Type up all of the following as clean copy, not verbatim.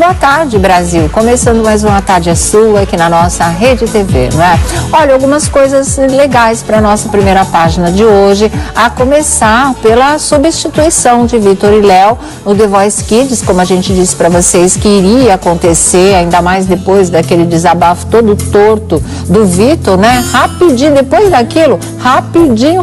Boa tarde, Brasil. Começando mais uma Tarde é Sua aqui na nossa Rede TV, não é? Olha, algumas coisas legais para nossa primeira página de hoje, a começar pela substituição de Vitor e Léo no The Voice Kids, como a gente disse para vocês que iria acontecer, ainda mais depois daquele desabafo todo torto do Vitor, né? Rapidinho, depois daquilo, rapidinho,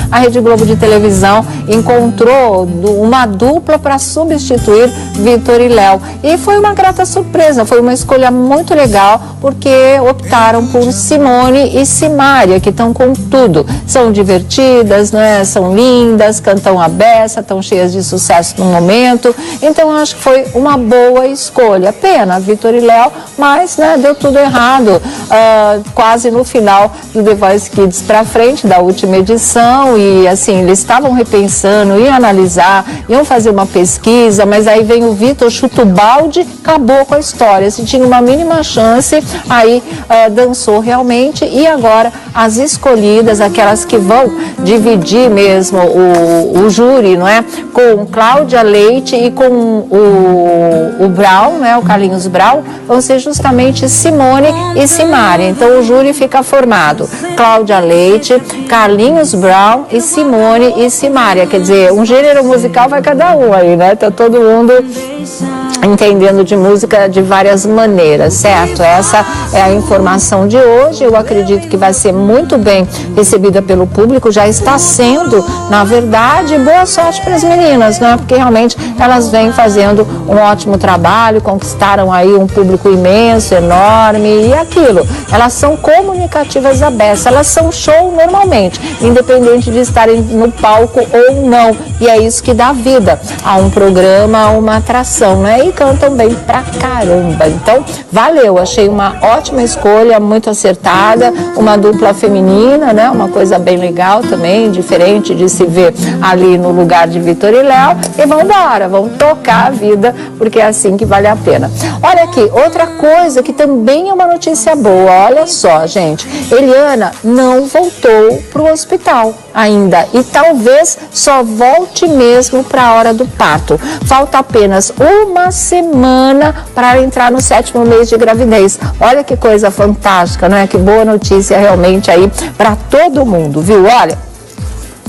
a Rede Globo de televisão encontrou uma dupla para substituir Vitor e Léo. E foi uma grata surpresa, foi uma escolha muito legal, porque optaram por Simone e Simária, que estão com tudo. São divertidas, né? São lindas, cantam a beça, estão cheias de sucesso no momento. Então, acho que foi uma boa escolha. Pena, Vitor e Léo, mas né, deu tudo errado. Quase no final do The Voice Kids para frente, da última edição. E assim, eles estavam repensando, iam analisar, iam fazer uma pesquisa, mas aí vem o Vitor, chuta o balde, acabou com a história. Se tinha uma mínima chance, aí dançou realmente. E agora as escolhidas, aquelas que vão dividir mesmo o júri, não é? Com Cláudia Leite e com o Brown, né? O Carlinhos Brown, vão ser justamente Simone e Simária. Então o júri fica formado: Cláudia Leite, Carlinhos Brown e Simone e Simária. Quer dizer, um gênero musical vai cada um aí, né? Tá todo mundo entendendo de música de várias maneiras, certo? Essa é a informação de hoje. Eu acredito que vai ser muito bem recebida pelo público, já está sendo, na verdade. Boa sorte para as meninas, né? Porque realmente elas vêm fazendo um ótimo trabalho, conquistaram aí um público imenso, enorme, e aquilo, elas são comunicativas à beça, elas são show normalmente, independente de estarem no palco ou não, e é isso que dá vida a um programa, a uma atração, né? E cantam bem pra caramba. Então, valeu, achei uma ótima escolha, muito acertada, uma dupla feminina, né? Uma coisa bem legal também, diferente de se ver ali no lugar de Vitor e Léo. E vamos embora, vamos tocar a vida, porque é assim que vale a pena. Olha aqui, outra coisa que também é uma notícia boa, olha só, gente. Eliana não voltou pro hospital ainda e talvez só volte mesmo para a hora do parto. Falta apenas uma semana para entrar no 7º mês de gravidez. Olha que coisa fantástica, não é? Que boa notícia realmente aí para todo mundo, viu? Olha,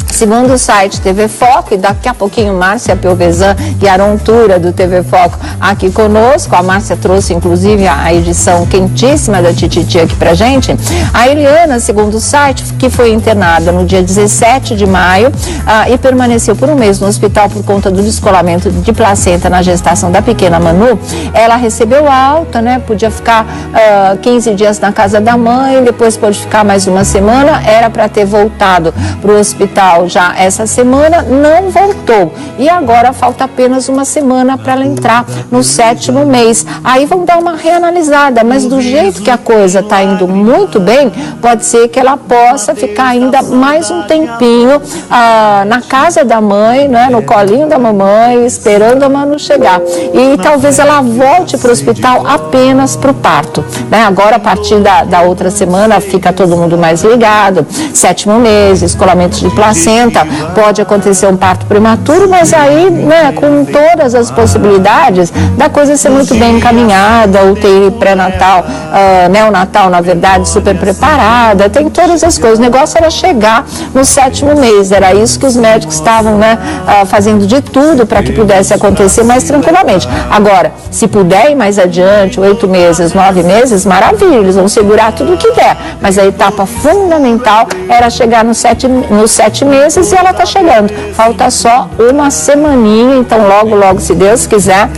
segundo o site TV Foco, e daqui a pouquinho Márcia Pelvezan e Aron Tura do TV Foco aqui conosco, a Márcia trouxe inclusive a edição quentíssima da Tititi aqui pra gente. A Eliana, segundo o site, que foi internada no dia 17 de maio e permaneceu por um mês no hospital por conta do descolamento de placenta na gestação da pequena Manu, ela recebeu alta, né? Podia ficar 15 dias na casa da mãe, depois pode ficar mais uma semana, era para ter voltado pro hospital já essa semana, não voltou. E agora falta apenas uma semana para ela entrar no 7º mês. Aí vamos dar uma reanalisada, mas do jeito que a coisa está indo muito bem, pode ser que ela possa ficar ainda mais um tempinho na casa da mãe, né, no colinho da mamãe, esperando a Manu chegar. E talvez ela volte para o hospital apenas para o parto, né? Agora, a partir da outra semana, fica todo mundo mais ligado. 7º mês, descolamento de placenta, pode acontecer um parto prematuro, mas aí, né, com todas as possibilidades da coisa ser muito bem encaminhada, UTI pré-natal, neonatal, na verdade, super preparada, tem todas as coisas. O negócio era chegar no 7º mês, era isso que os médicos estavam, né, fazendo de tudo para que pudesse acontecer mais tranquilamente. Agora, se puder ir mais adiante, 8 meses, 9 meses, maravilha, eles vão segurar tudo o que der, mas a etapa fundamental era chegar nos 7 meses, e ela está chegando. Falta só uma semaninha, então logo, se Deus quiser,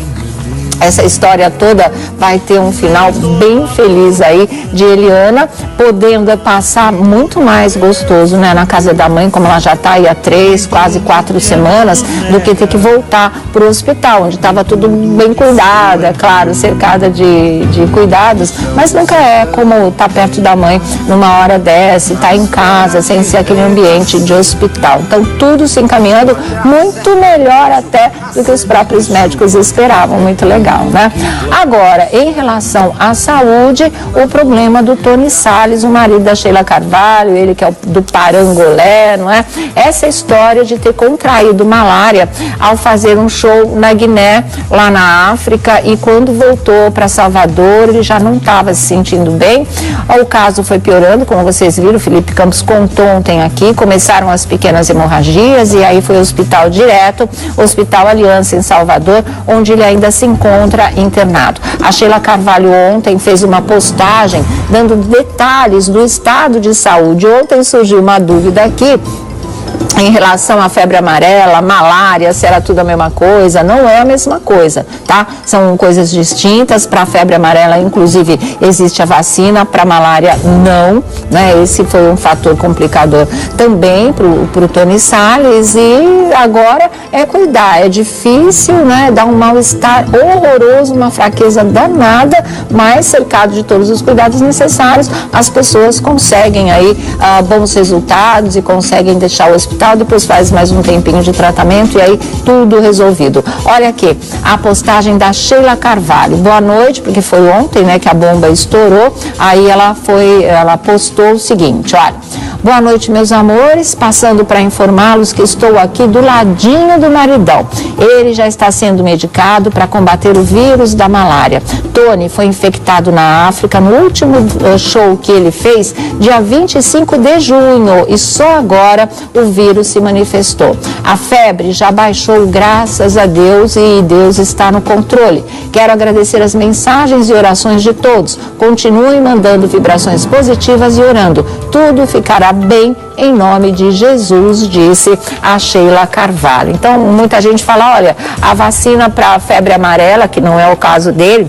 essa história toda vai ter um final bem feliz aí de Eliana, podendo passar muito mais gostoso, né, na casa da mãe, como ela já está aí há 3, quase 4 semanas, do que ter que voltar para o hospital, onde estava tudo bem cuidado, é claro, cercada de cuidados, mas nunca é como estar perto da mãe numa hora dessa, estar em casa, sem ser aquele ambiente de hospital. Então, tudo se encaminhando muito melhor até do que os próprios médicos esperavam. Muito legal. legal, né? Agora, em relação à saúde, o problema do Tony Salles, o marido da Sheila Carvalho, ele que é do Parangolé, não é? Essa história de ter contraído malária ao fazer um show na Guiné, lá na África, e quando voltou para Salvador, ele já não estava se sentindo bem. O caso foi piorando, como vocês viram, o Felipe Campos contou ontem aqui, começaram as pequenas hemorragias e aí foi ao hospital direto, Hospital Aliança em Salvador, onde ele ainda se encontra internado. A Sheila Carvalho ontem fez uma postagem dando detalhes do estado de saúde. Ontem surgiu uma dúvida aqui em relação à febre amarela, malária, se era tudo a mesma coisa. Não é a mesma coisa, tá? São coisas distintas. Para a febre amarela, inclusive, existe a vacina, para a malária não, né? Esse foi um fator complicador também para o Tony Salles, e agora é cuidar. É difícil, né? Dá um mal-estar horroroso, uma fraqueza danada, mas cercado de todos os cuidados necessários, as pessoas conseguem aí bons resultados e conseguem deixar o hospital, depois faz mais um tempinho de tratamento e aí tudo resolvido. Olha aqui, a postagem da Sheila Carvalho. Boa noite, porque foi ontem, né, que a bomba estourou. Aí ela postou o seguinte, olha: boa noite, meus amores, passando para informá-los que estou aqui do ladinho do maridão. Ele já está sendo medicado para combater o vírus da malária. Tony foi infectado na África no último show que ele fez, dia 25 de junho, e só agora o vírus se manifestou. A febre já baixou, graças a Deus, e Deus está no controle. Quero agradecer as mensagens e orações de todos. Continuem mandando vibrações positivas e orando. Tudo ficará bem em nome de Jesus, disse a Sheila Carvalho. Então, muita gente fala, olha, a vacina para a febre amarela, que não é o caso dele,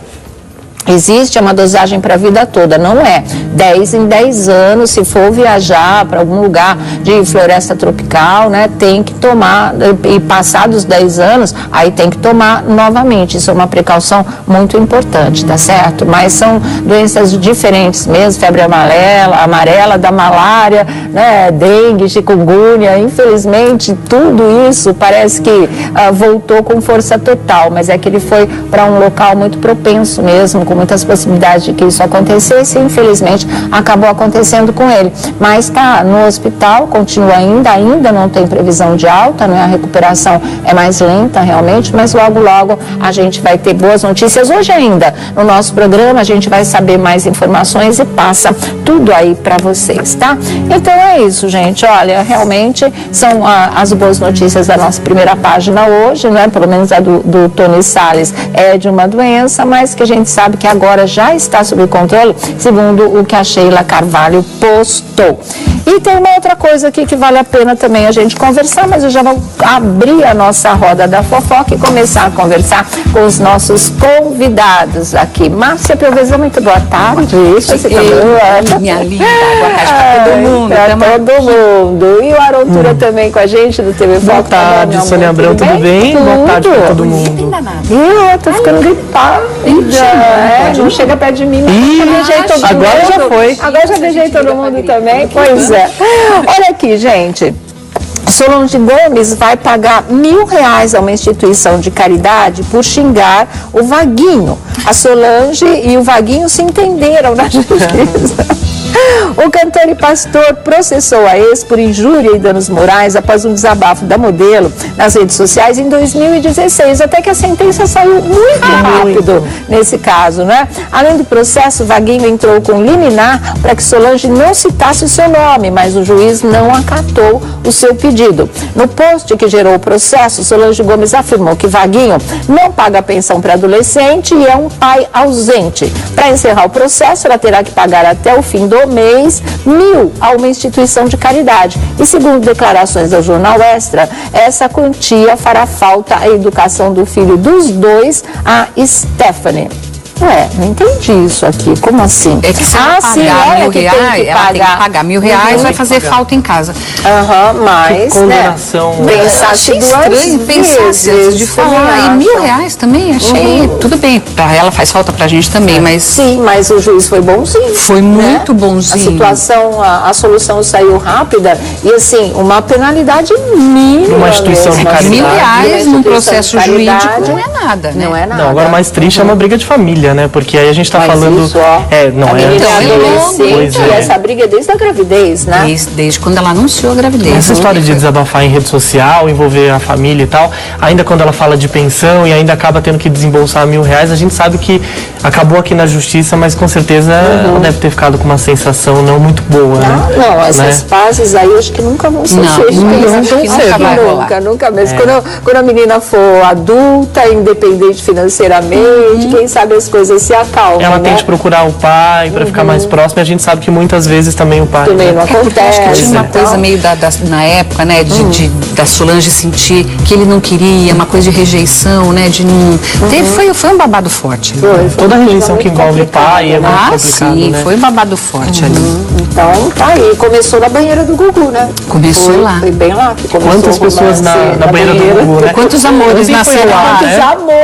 existe uma dosagem para a vida toda, não é. 10 em 10 anos, se for viajar para algum lugar de floresta tropical, né, tem que tomar, e passados 10 anos, aí tem que tomar novamente. Isso é uma precaução muito importante, tá certo? Mas são doenças diferentes mesmo, febre amarela, da malária, né, dengue, chikungunya, infelizmente tudo isso parece que voltou com força total, mas é que ele foi para um local muito propenso mesmo, com muitas possibilidades de que isso acontecesse, e infelizmente acabou acontecendo com ele. Mas está no hospital, continua ainda não tem previsão de alta, né? A recuperação é mais lenta realmente, mas logo a gente vai ter boas notícias. Hoje ainda, no nosso programa, a gente vai saber mais informações e passa tudo aí para vocês, tá? Então é isso, gente. Olha, realmente são as boas notícias da nossa primeira página hoje, né? Pelo menos a do Tony Salles é de uma doença, mas que a gente sabe que agora já está sob controle, segundo o que a Sheila Carvalho postou. E tem uma outra coisa aqui que vale a pena também a gente conversar, mas eu já vou abrir a nossa roda da fofoca e começar a conversar com os nossos convidados aqui. Márcia Piovesan, muito boa tarde. Minha linda, boa tarde para todo mundo. Para todo mundo. E o Arontura também com a gente do TV Foco. Boa tarde, Sônia Abrão, tudo bem? Boa tarde para todo mundo. Eu tô ficando gripada. Não chega perto de mim, mas agora já foi. Agora já beijei todo mundo também. Pois é. Olha aqui, gente. Solange Gomes vai pagar R$1.000 a uma instituição de caridade por xingar o Vaguinho. A Solange e o Vaguinho se entenderam na justiça. O cantor e pastor processou a ex por injúria e danos morais após um desabafo da modelo nas redes sociais em 2016, até que a sentença saiu muito rápido nesse caso, né? Além do processo, Vaguinho entrou com liminar para que Solange não citasse o seu nome, mas o juiz não acatou o seu pedido. No post que gerou o processo, Solange Gomes afirmou que Vaguinho não paga pensão para adolescente e é um pai ausente. Para encerrar o processo, ela terá que pagar até o fim do mês R$1.000 a uma instituição de caridade. E segundo declarações ao Jornal Extra, essa quantia fará falta à educação do filho dos dois, a Stephanie. Não entendi isso aqui. Como assim? É que se ela pagar R$1.000, ela tem que pagar R$1.000, vai fazer falta em casa. Mas, condenação. Pensasse estranho pensasse antes de falar. E R$1.000 também, achei. Tudo bem, pra ela faz falta pra gente também, mas... Sim, mas o juiz foi bonzinho. Foi muito bonzinho. A situação, a solução saiu rápida e, assim, uma penalidade mínima. Uma instituição de caridade. R$1.000 num processo jurídico não é nada, né? Não é nada. Não, agora o mais triste é uma briga de família, né? Porque aí a gente tá falando... Isso, ó, não é adolescente, e essa briga é desde a gravidez, né? Desde quando ela anunciou a gravidez. Essa história de desabafar em rede social, envolver a família e tal, ainda quando ela fala de pensão e ainda acaba tendo que desembolsar R$1.000, a gente sabe que acabou aqui na justiça, mas com certeza ela deve ter ficado com uma sensação não muito boa, né? Não, essas fases aí eu acho que nunca vão ser feitas. Nunca mesmo. Quando a menina for adulta, independente financeiramente, quem sabe as coisas se acalmam. Ela tem que procurar o pai para ficar mais próximo, e a gente sabe que muitas vezes também o pai... Também não acontece. Acho que tinha uma coisa meio na época, né, da Solange sentir que ele não queria, uma coisa de rejeição, né, de não... Foi um babado forte. Toda a rejeição que envolve pai é muito complicado, sim, né? foi um babado forte ali. Então, tá aí. Começou na banheira do Gugu, né? Começou lá. Foi bem lá que começou. Quantas pessoas na banheira do Gugu, né? Quantos amores nasceram lá,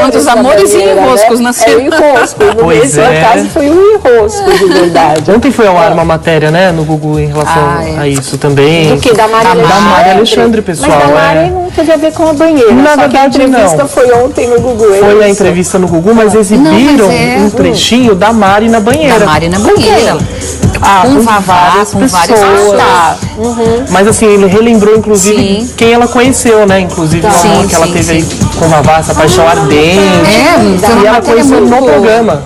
Quantos amores e enroscos nasceram. Enrosco. No sua casa foi um enrosco, de verdade. Ontem foi ao ar uma matéria, né, no Gugu em relação a isso também. Do que? Da Maria Alexandre, pessoal. Mas da Maria não teve a ver com a banheira. Na verdade, a entrevista foi ontem no Gugu. Foi a entrevista no Gugu, mas exibiram um trechinho da Mari na banheira. Da Mari na banheira. Com várias pessoas. Mas assim, ele relembrou, inclusive, quem ela conheceu, né? Inclusive, o amor que ela teve aí com o Vavá, essa paixão ardente. E ela conheceu no programa.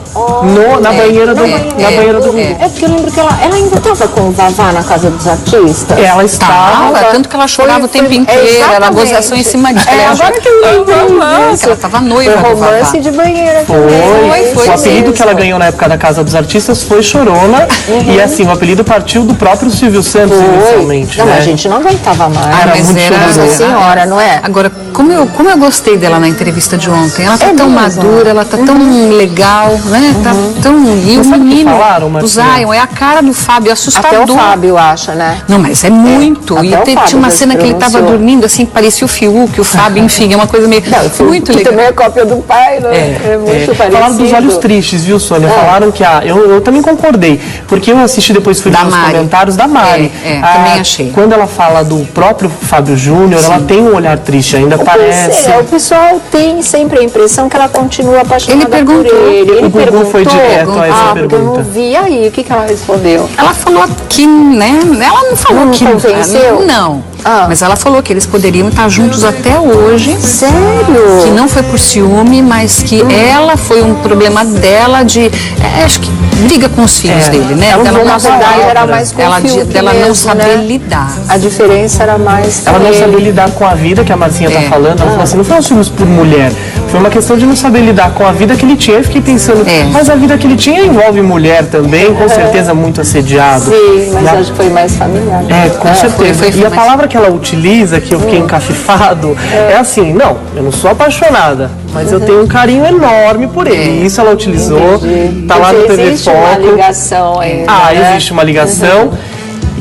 Na banheira do Gugu. É porque eu lembro que ela ainda estava com o Vavá na Casa dos Artistas. Ela estava. Tanto que ela chorava o tempo inteiro. Era gozação em cima de ela. Agora que eu lembro disso. Ela estava noiva do Vavá. Romance de banheira. Foi. O apelido que ela ganhou na época da Casa dos Artistas foi Chorona. E assim, o apelido partiu do próprio Silvio Santos inicialmente. Não, né? a gente não aguentava mais. Mas a senhora, não é? Agora, como eu gostei dela na entrevista de ontem. Ela tá tão madura, ela tá tão legal, né? Tá tão... E o menino, o Zion, é a cara do Fábio, assustador. Até o Fábio acha, né? Não, mas é muito. E tinha uma cena que ele tava dormindo, assim, parecia o Fiuk, o Fábio, enfim, é uma coisa meio... muito legal. Também é cópia do pai, né? É muito parecido. Falaram dos olhos tristes, viu, Sônia? Falaram que eu também concordei, porque eu assisti depois, fui ver os comentários da Mari. Também achei. Quando ela fala do próprio Fábio Júnior, ela tem um olhar triste, ainda parece. O pessoal tem sempre a impressão que ela continua apaixonada por ele. O Gugu foi direto a essa pergunta. Porque eu não vi aí. O que ela respondeu? Ela falou que, né? Ela não falou não que... convenceu? Não. Mas ela falou que eles poderiam estar juntos até hoje. Sério? Que não foi por ciúme, mas que ela foi um problema dela de... acho que briga com os filhos dele, né? Na verdade, era mais com o Fiuk dela não mesmo, saber né? lidar. A diferença era mais... Ela não sabia lidar com a vida que a Marcinha tá falando. Ela falou assim, não foi um ciúmes por mulher. Foi uma questão de não saber lidar com a vida que ele tinha. Eu fiquei pensando, mas a vida que ele tinha envolve mulher também, com certeza muito assediado. Sim, mas acho que foi mais familiar. Com certeza. E a palavra que ela utiliza, que eu fiquei encafifado, é assim, não, eu não sou apaixonada, mas eu tenho um carinho enorme por ele. Isso ela utilizou, tá lá no TV Existe uma ligação aí. Existe uma ligação.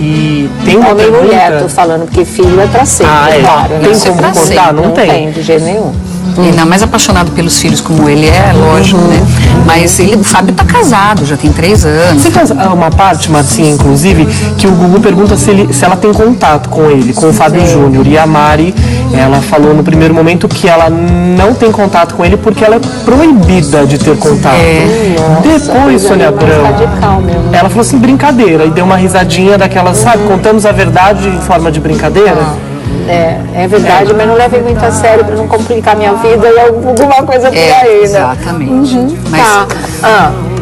E tem uma homem e pergunta... mulher, tô falando, porque filho é pra sempre, claro. Tem como cortar? Não tem. De jeito nenhum. Ainda mais apaixonado pelos filhos como ele é, lógico, né? Mas o Fábio tá casado, já tem 3 anos. Você faz uma parte, Marcinha, inclusive, que o Gugu pergunta se ela tem contato com ele, com o Fábio Júnior. E a Mari, ela falou no primeiro momento que ela não tem contato com ele porque ela é proibida de ter contato. Depois, Sônia Abrão, ela falou assim, brincadeira, e deu uma risadinha daquela, sabe, contamos a verdade em forma de brincadeira. É verdade, mas não levem muito a sério para não complicar minha vida e alguma coisa por aí, né? Exatamente. Mas,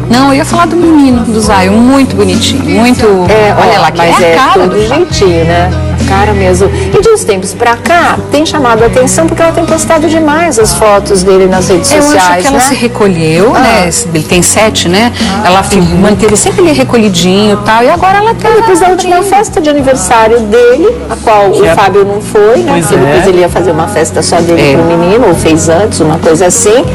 não, eu ia falar do menino, do Zion, muito bonitinho, muito... olha lá, que mas é a cara todo jeitinho, né? cara mesmo. E de uns tempos pra cá, tem chamado a atenção porque ela tem postado demais as fotos dele nas redes sociais. Eu acho que ela se recolheu, né? Ele tem 7, né? Ela manteve sempre ele recolhidinho e tal, e agora ela tá... Depois da última festa de aniversário dele, a qual o Fábio não foi, né? Porque depois ele ia fazer uma festa só dele pro menino, ou fez antes, uma coisa assim.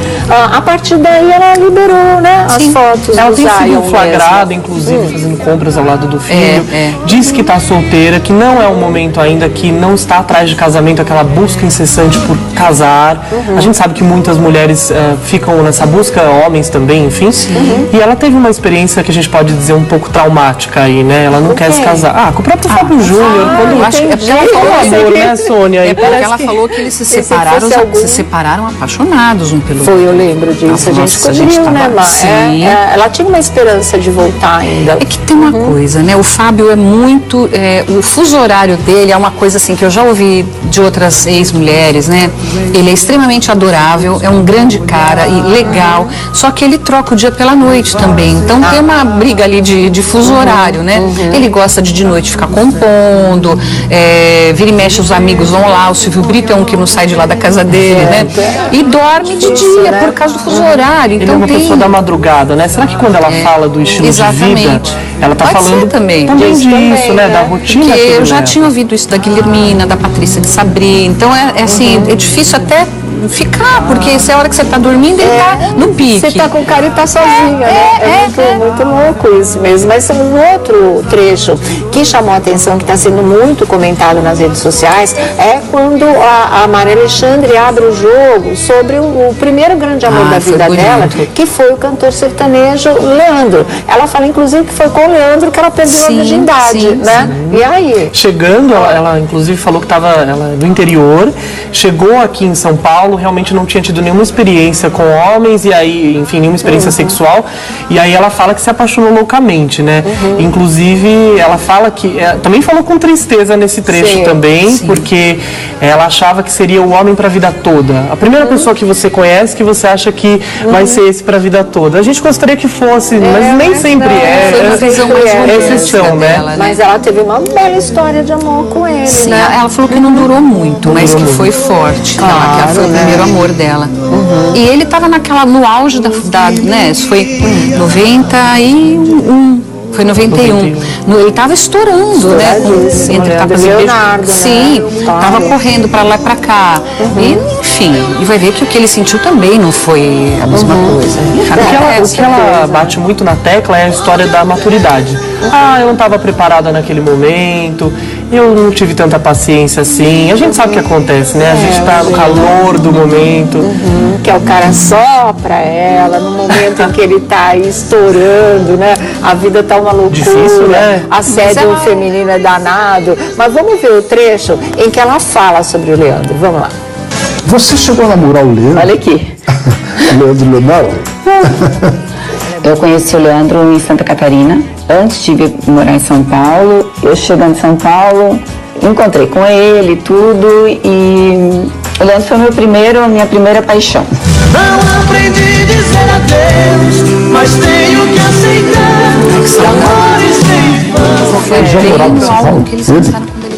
A partir daí ela liberou, né? As fotos. Ela tem sido flagrada, inclusive, fazendo compras ao lado do filho. Diz que tá solteira, que não é um momento ainda, que não está atrás de casamento, aquela busca incessante por casar. A gente sabe que muitas mulheres ficam nessa busca, homens também, enfim. E ela teve uma experiência que a gente pode dizer um pouco traumática aí, né? Ela não quer se casar. Com o próprio Fábio Júnior, quando eu acho que ela falou amor, né, Sônia? É porque ela falou que eles se separaram apaixonados um pelo outro. Foi, eu lembro disso. A gente descobriu, né, Mar? Ela tinha uma esperança de voltar ainda. É que tem uma coisa, né? O Fábio é muito... o fuso horário dele é uma coisa assim que eu já ouvi de outras ex-mulheres, né? Ele é extremamente adorável, é um grande cara e legal, só que ele troca o dia pela noite também. Então tem uma briga ali de fuso horário, né? Ele gosta de noite ficar compondo, vira e mexe, os amigos vão lá, o Silvio Brito é um que não sai de lá da casa dele, né? E dorme de dia por causa do fuso horário. Então, ele é uma pessoa da madrugada, né? Será que quando ela fala do estilo de vida, ela tá falando também disso, né? Da rotina. Porque eu já tinha ouvido isso da Guilhermina, da Patrícia de Sabri. Então assim, é difícil até ficar, porque essa é a hora que você tá dormindo e tá no pique. Você tá com o cara e tá sozinha, né? Muito louco isso mesmo. Mas um outro trecho que chamou a atenção, que está sendo muito comentado nas redes sociais, é quando a Maria Alexandre abre o jogo sobre o primeiro grande amor da vida dela, que foi o cantor sertanejo Leandro. Ela fala, inclusive, que foi com o Leandro que ela perdeu a virgindade, né? E aí? Chegando, ela inclusive falou que estava do interior, chegou aqui em São Paulo, realmente não tinha tido nenhuma experiência com homens, e aí, enfim, nenhuma experiência sexual, e aí ela fala que se apaixonou loucamente, né? Inclusive, ela fala que, também falou com tristeza nesse trecho também, porque ela achava que seria o homem para a vida toda. A primeira pessoa que você conhece, que você acha que vai ser esse para a vida toda. A gente gostaria que fosse, mas nem sempre é exceção, né? Mas ela teve uma bela história de amor com ele, né? Ela falou que não durou muito, mas que foi forte. Que foi o primeiro amor dela. E ele estava no auge né? Isso foi 91. Foi 91. Ele estava estourando, né? Entre Leonardo, sim, estava correndo para lá e para cá. E, enfim, e vai ver que o que ele sentiu também não foi a mesma coisa. O que ela bate muito na tecla é a história da maturidade. Eu não estava preparada naquele momento, eu não tive tanta paciência assim. A gente sabe o que acontece, né? A gente está no calor do momento. Que é o cara só pra ela, no momento em que ele tá aí estourando, né? A vida tá uma loucura, difícil, né? Assédio feminino é danado. Mas vamos ver o trecho em que ela fala sobre o Leandro. Vamos lá. Você chegou a namorar o Leandro? Olha aqui. Leonardo? Eu conheci o Leandro em Santa Catarina, antes de vir morar em São Paulo. Eu chegando em São Paulo, encontrei com ele tudo e o Leandro foi minha primeira paixão. Não aprendi a dizer adeus, mas tenho que aceitar que amores sem vão. Você já morava em São Paulo?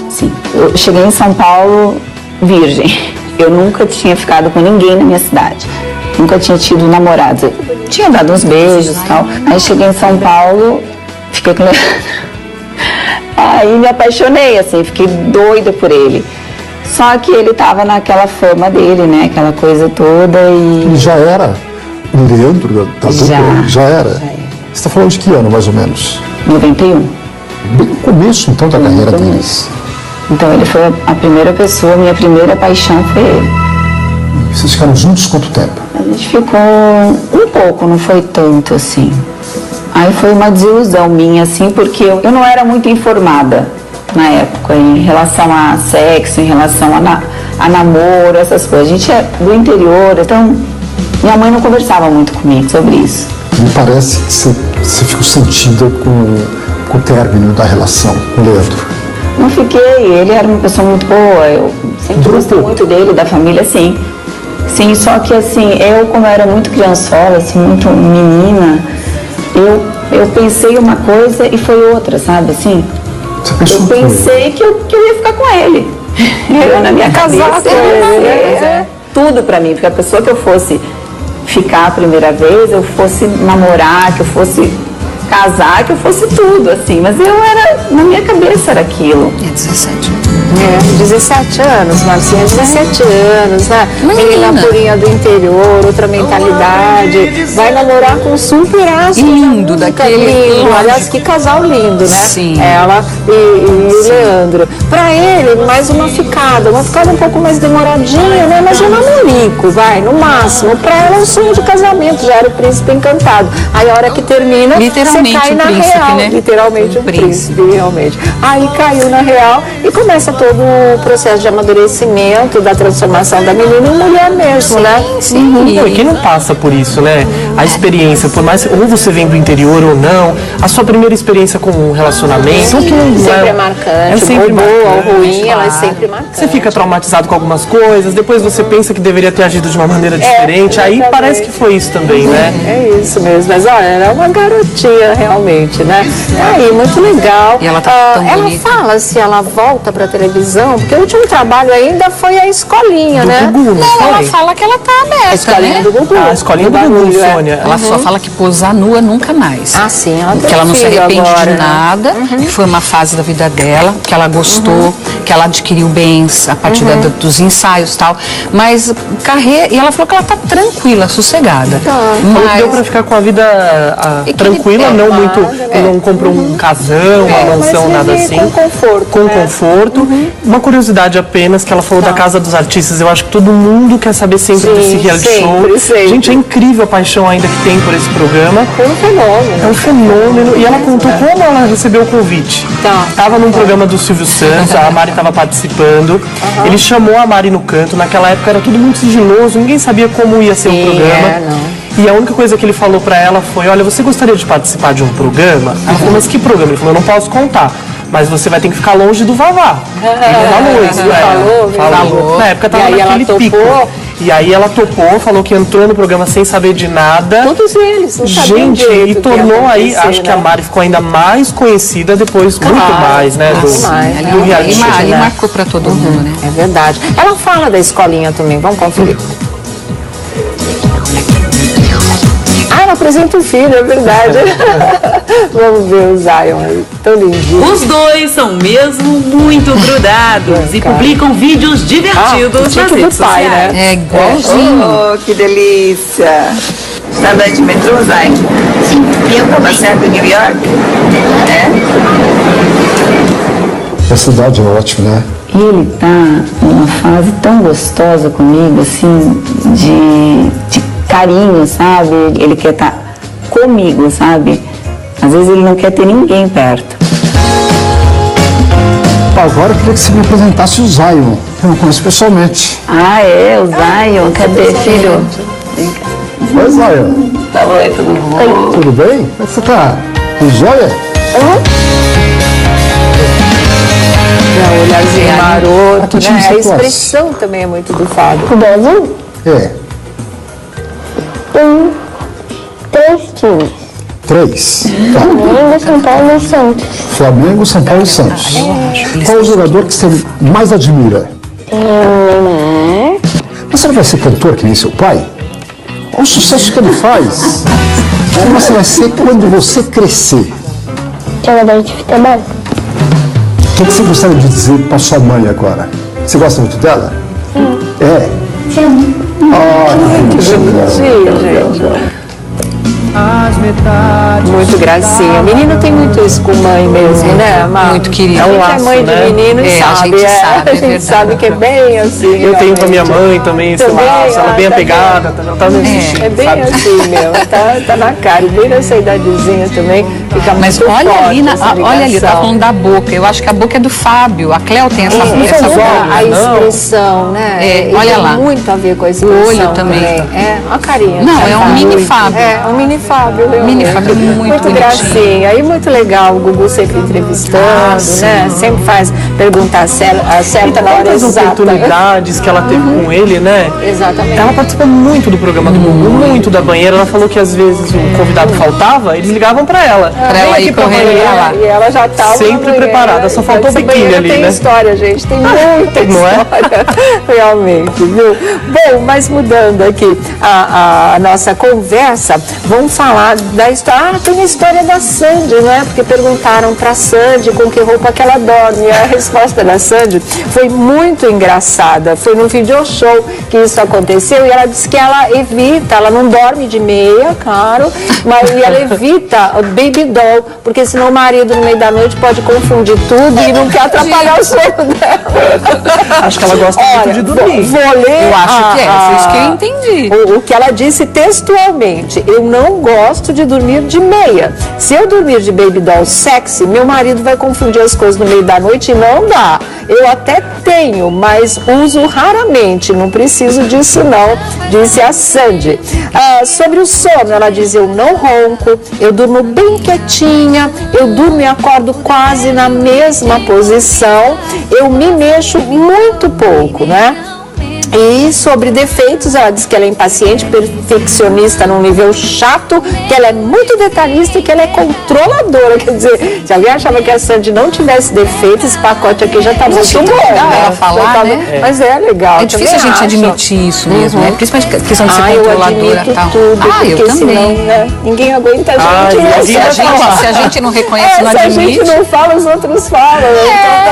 Sim, eu cheguei em São Paulo virgem. Eu nunca tinha ficado com ninguém na minha cidade. Nunca tinha tido namorados. Eu tinha dado uns beijos e tal. Aí cheguei em São Paulo, fiquei com ele. Aí me apaixonei, assim, fiquei doida por ele. Só que ele tava naquela fama dele, né? Aquela coisa toda e... Ele já era o Leandro da dupla? Já era? Você está falando de que ano, mais ou menos? 91. Bem no começo, então, da carreira deles. Então ele foi a primeira pessoa, minha primeira paixão foi ele. Vocês ficaram juntos quanto tempo? A gente ficou um pouco, não foi tanto assim. Aí foi uma desilusão minha, assim, porque eu não era muito informada na época em relação a sexo, em relação a namoro, essas coisas. A gente é do interior, então minha mãe não conversava muito comigo sobre isso. Me parece que você ficou sentida com o término da relação com o Leandro. Não fiquei, ele era uma pessoa muito boa, eu sempre gostei muito dele, da família, sim. Sim, só que assim, eu como era muito criançola, assim, muito menina, eu pensei uma coisa e foi outra, sabe, assim? pensou eu pensei que eu ia ficar com ele. Eu, na minha cabeça, tudo pra mim, porque a pessoa que eu fosse ficar a primeira vez, eu fosse namorar, que eu fosse casar, que eu fosse tudo, assim, mas na minha cabeça era aquilo. 17 anos, Marcinha, 17 anos, né? Menina purinha do interior, outra mentalidade, vai namorar com um super astro. Lindo, daquele. Lindo. Aliás, que casal lindo, né? Sim. Ela e o Leandro. Pra ele, mais uma ficada um pouco mais demoradinha, né? Mas um namorico, vai, no máximo. Pra ela é um sonho de casamento, já era o príncipe encantado. Aí a hora que termina, você cai na real. Né? Literalmente um príncipe, realmente. Aí caiu na real e começa todo o processo de amadurecimento, da transformação da menina em mulher mesmo, né? Sim. E quem não passa por isso, né? A experiência, por mais ou você vem do interior ou não, a sua primeira experiência com um relacionamento, que não sempre é marcante, é sempre boa ou ruim, claro. ela é sempre marcante. Você fica traumatizado com algumas coisas, depois você pensa que deveria ter agido de uma maneira diferente, aí parece que foi isso também, né? É isso mesmo, mas olha, ela é uma garotinha realmente, né? Aí, muito legal. E ela tá tão bonita. Ela fala se ela volta pra televisão, porque o último trabalho ainda foi a escolinha, né? Gugu, Não, ela fala que ela tá aberta, A escolinha né? do Gugu. A escolinha do Gugu, Sônia. Ela só fala que posar nua nunca mais. Ah, sim, ela tem Que ela não se filho arrepende agora, de né? nada, que foi uma fase da vida dela, que ela gostou, que ela adquiriu bens a partir dos ensaios e tal. Mas carreira. E ela falou que ela tá tranquila, sossegada. Falou que deu pra ficar com a vida tranquila, não muito. Não comprou um casão, uma mansão, nada assim. Com conforto. Com conforto. Uma curiosidade apenas, que ela falou da Casa dos Artistas. Eu acho que todo mundo quer saber sempre desse reality show. Sempre. Gente, é incrível a paixão ainda que tem por esse programa. Foi um fenômeno. É um fenômeno. E ela contou como ela recebeu o convite. Tava num programa do Silvio Santos, a Mari estava participando. Ele chamou a Mari no canto. Naquela época era tudo muito sigiloso, ninguém sabia como ia ser o programa. E a única coisa que ele falou pra ela foi: olha, você gostaria de participar de um programa? Ela falou: mas que programa? Ele falou: eu não posso contar, mas você vai ter que ficar longe do Vavá. Ele falou isso pra ela. Falou. Na época tava naquele pico. E aí ela topou, falou que entrou no programa sem saber de nada. Todos eles, não sabiam Gente, e tornou aí, acho que a Mari ficou ainda mais conhecida depois, muito mais, né? Do reality show. Ali marcou pra todo mundo, né? É verdade. Ela fala da escolinha também, vamos conferir. Ela apresenta o filho, é verdade. Vamos ver o Zion aí, tão lindinho. Os dois são mesmo muito grudados e publicam vídeos divertidos nas redes pai, sociais. né? É igualzinho. Oh, que delícia! Está andando de metrô, Zay? Sim. Tá certo em New York? A cidade é ótima, né? Ele tá numa fase tão gostosa comigo, assim, de carinho, sabe? Ele quer estar comigo, sabe? Às vezes ele não quer ter ninguém perto. Agora eu queria que você me apresentasse o Zion. Eu não conheço pessoalmente. Ah, é? O Zion? Cadê, filho? Oi, Zion. Tá bom, tudo bom? Tudo bem? Como você tá? Com joia? O olharzinho maroto, Time né? A você expressão também é muito do Fábio. É. Tem 3 times. 3. Tá. Flamengo, São Paulo e Santos. Flamengo, São Paulo e Santos. Qual o jogador que você mais admira? Neymar. Mas você não vai ser cantor que nem seu pai? Olha o sucesso que ele faz. Como você vai ser quando você crescer? Jogador de futebol. O que você gostaria de dizer para sua mãe agora? Você gosta muito dela? Sim. É? Sim. Que gente. Muito gracinha. Menino tem muito isso com mãe mesmo, né, Mar? Muito querido. A gente é mãe de menino e a sabe. gente sabe, A gente sabe que é bem assim. Eu tenho com a minha mãe também esse Também, laço, ela é bem apegada, tá me assistindo, É bem sabe? assim, meu. Tá na cara. E bem nessa idadezinha também. Fica Mas muito olha forte ali, essa olha ali, tá ligação. falando da boca. Eu acho que a boca é do Fábio. A Cléo tem essa boca. A expressão, né? É, olha tem lá. muito a ver com a expressão. olho também. É, a carinha. Não, do é um Fábio. mini Fábio. É, um mini Fábio. Realmente. Mini Fábio muito bonitinho. gracinha. E muito legal, o Gugu sempre entrevistando, né? Sempre faz perguntar certa na hora As exata. oportunidades que ela teve com ele, né? Exatamente. Ela participou muito do programa do Gugu, muito da banheira. Ela falou que às vezes o convidado faltava, eles ligavam pra ela. Pra ela ir correndo pra lá. E ela já estava Sempre preparada, só faltou o biquíni ali, tem né? história, gente, tem muita Não é? história, realmente, viu? Bom, mas mudando aqui a nossa conversa, vamos falar da história. Ah, tem a história da Sandy, não é? Porque perguntaram pra Sandy com que roupa que ela dorme. E a resposta da Sandy foi muito engraçada. Foi num video show que isso aconteceu e ela disse que ela evita, ela não dorme de meia, claro, mas ela evita o baby doll, porque senão o marido no meio da noite pode confundir tudo e não quer atrapalhar o sono dela. Acho que ela gosta muito de dormir. Vou ler. Eu acho que é, foi isso que eu entendi. O que ela disse textualmente: eu não gosto de dormir de meia. Se eu dormir de baby doll sexy, meu marido vai confundir as coisas no meio da noite e não dá. Eu até tenho, mas uso raramente, não preciso disso não, disse a Sandy. Sobre o sono, ela diz: eu não ronco, eu durmo bem quietinha, eu durmo e acordo quase na mesma posição, eu me mexo muito pouco, né? E sobre defeitos, ela diz que ela é impaciente, perfeccionista num nível chato, que ela é muito detalhista e que ela é controladora. Quer dizer, se alguém achava que a Sandy não tivesse defeitos, esse pacote aqui já tá muito bom. Legal ela falar, né? Mas é legal. É difícil a gente admitir isso mesmo, né? Principalmente a questão de ser controladora eu admito tal. tudo, Eu porque também. Senão, né, ninguém aguenta a gente. Se a gente não reconhece, não se admite. Se a gente não fala, os outros falam.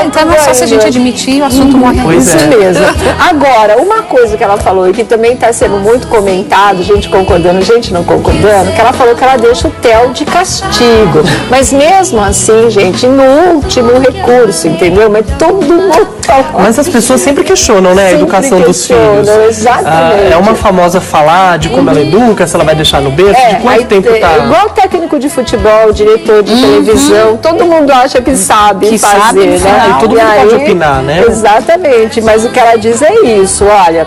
Então não é só se a gente admitir, o assunto morre ali. Isso mesmo. Agora, uma coisa que ela falou e que também está sendo muito comentado, gente concordando, gente não concordando, que ela falou que ela deixa o Theo de castigo. Mas mesmo assim, gente, no último recurso, entendeu? Mas todo mundo... Mas as pessoas sempre questionam, né, a educação dos filhos. Exatamente. É uma famosa falar de como ela educa, se ela vai deixar no berço, de quanto tempo tá... Igual técnico de futebol, diretor de televisão, todo mundo acha que sabe fazer, né? E todo mundo pode opinar, né? Exatamente, mas o que ela diz é isso, olha,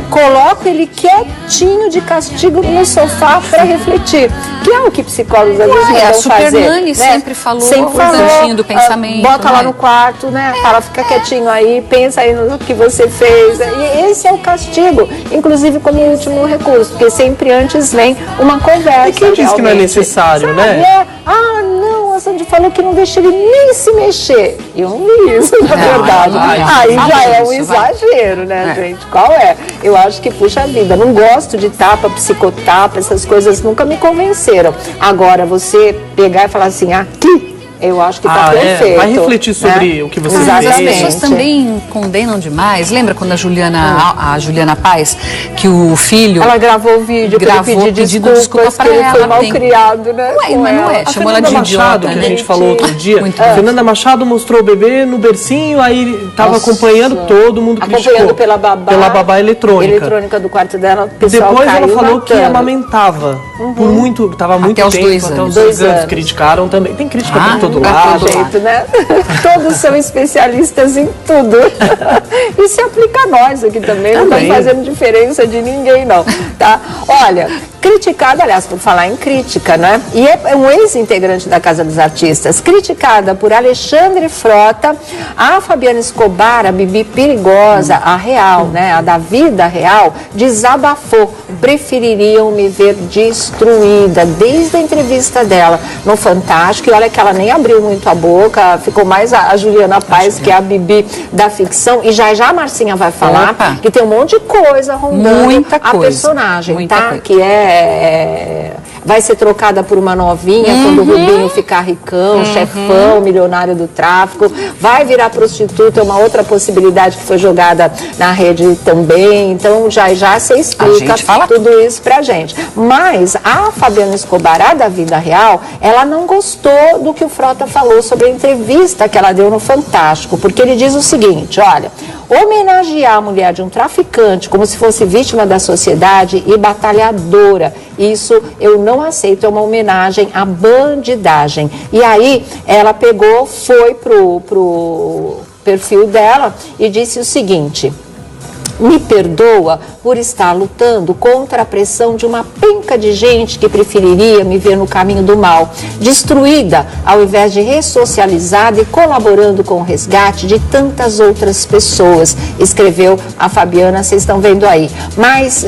coloca ele quietinho de castigo no sofá para refletir, que é o que psicólogos às vezes mandam fazer. A Supermani sempre falou o cantinho do pensamento. Bota lá no quarto, né? Fala, fica quietinho aí, pensa aí no que você fez. E esse é o castigo, inclusive como último recurso, porque sempre antes vem uma conversa. E quem diz que não é necessário, né? Não, a Sandy falou que não deixa ele nem se mexer. Eu não vi isso, na verdade. Aí já é um exagero, né, gente? Qual é? Eu acho que, puxa vida, não gosto de tapa, psicotapa, essas coisas nunca me convenceram. Agora, você pegar e falar assim, aqui, eu acho que tá perfeito. Vai refletir sobre o que você fez. As pessoas também condenam demais. Lembra quando a Juliana Paz, que o filho... Ela gravou o vídeo, gravou pedindo desculpa para ele ela. foi mal criado, né? Não é. Chamou ela de Machado, idiota, que né? a gente falou outro dia. Fernanda Machado mostrou o bebê no bercinho, aí tava acompanhando, todo mundo criticou. Acompanhando pela babá eletrônica. Eletrônica do quarto dela, o pessoal Depois ela falou matando. que amamentava por muito, tava muito até os tempo, 2 anos. até os 2 anos. Criticaram também. Tem crítica pra todo lado. Jeito, né? Todos são especialistas em tudo. E se aplica a nós aqui também, não está fazendo diferença de ninguém, não. Tá? Olha, criticada, aliás, por falar em crítica, né? E é um ex-integrante da Casa dos Artistas, criticada por Alexandre Frota, a Fabiana Escobar, a Bibi Perigosa, a real, né? A da vida real, desabafou. Prefeririam me ver destruída, desde a entrevista dela no Fantástico, e olha que ela nem abriu muito a boca, ficou mais a Juliana Paz, que é a Bibi da ficção, e já a Marcinha vai falar que tem um monte de coisa rondando a personagem, tá? Que vai ser trocada por uma novinha quando o Rubinho ficar ricão, chefão, milionário do tráfico, vai virar prostituta, é uma outra possibilidade que foi jogada na rede também, então já você explica tudo isso pra gente. Mas a Fabiana Escobar, a da vida real, ela não gostou do que o Frota falou sobre a entrevista que ela deu no Fantástico, porque ele diz o seguinte, olha, homenagear a mulher de um traficante como se fosse vítima da sociedade e batalhadora, isso eu não aceito, é uma homenagem à bandidagem. E aí ela pegou, foi pro perfil dela e disse o seguinte: Me perdoa por estar lutando contra a pressão de uma penca de gente que preferiria me ver no caminho do mal, destruída ao invés de ressocializada e colaborando com o resgate de tantas outras pessoas, escreveu a Fabiana, vocês estão vendo aí. Mas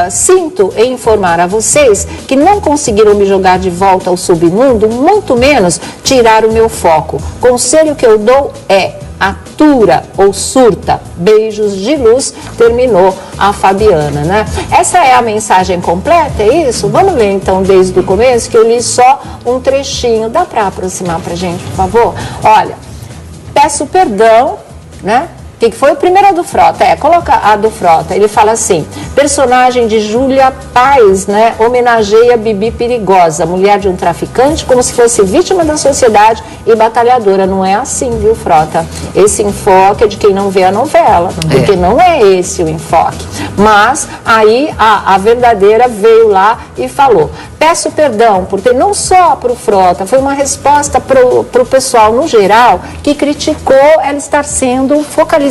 sinto em informar a vocês que não conseguiram me jogar de volta ao submundo, muito menos tirar o meu foco. Conselho que eu dou é: atura ou surta, beijos de luz, terminou a Fabiana, né? Essa é a mensagem completa, é isso? Vamos ler então desde o começo, que eu li só um trechinho. Dá para aproximar pra gente, por favor? Olha, peço perdão, né? O que foi? Primeiro a do Frota, coloca a do Frota. Ele fala assim: personagem de Júlia Paz, né, homenageia Bibi Perigosa, mulher de um traficante, como se fosse vítima da sociedade e batalhadora. Não é assim, viu, Frota? Esse enfoque é de quem não vê a novela, porque não é esse o enfoque. Mas aí a verdadeira veio lá e falou: peço perdão por ter, não só para o Frota, foi uma resposta para o pessoal no geral, que criticou ela estar sendo focalizada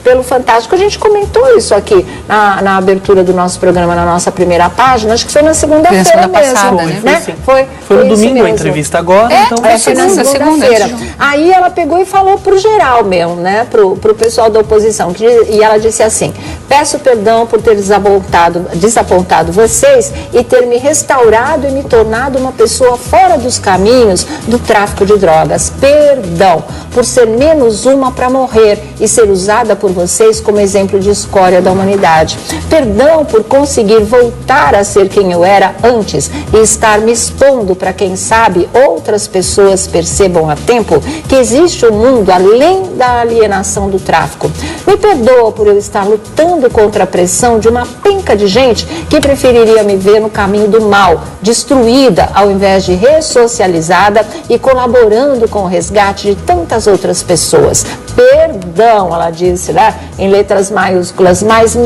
pelo Fantástico. A gente comentou isso aqui na abertura do nosso programa, na nossa primeira página, acho que foi na segunda-feira mesmo. Passada, né? Foi no domingo a entrevista agora, então foi na segunda-feira. Aí ela pegou e falou pro geral mesmo, né? Pro pessoal da oposição. E ela disse assim: peço perdão por ter desapontado vocês e ter me restaurado e me tornado uma pessoa fora dos caminhos do tráfico de drogas. Perdão por ser menos uma para morrer e ser usada por vocês como exemplo de escória da humanidade. Perdão por conseguir voltar a ser quem eu era antes e estar me expondo para, quem sabe, outras pessoas percebam a tempo que existe um mundo além da alienação do tráfico. Me perdoa por eu estar lutando contra a pressão de uma penca de gente que preferiria me ver no caminho do mal, destruída ao invés de ressocializada e colaborando com o resgate de tantas outras pessoas. Perdão, ela disse, né, em letras maiúsculas, mas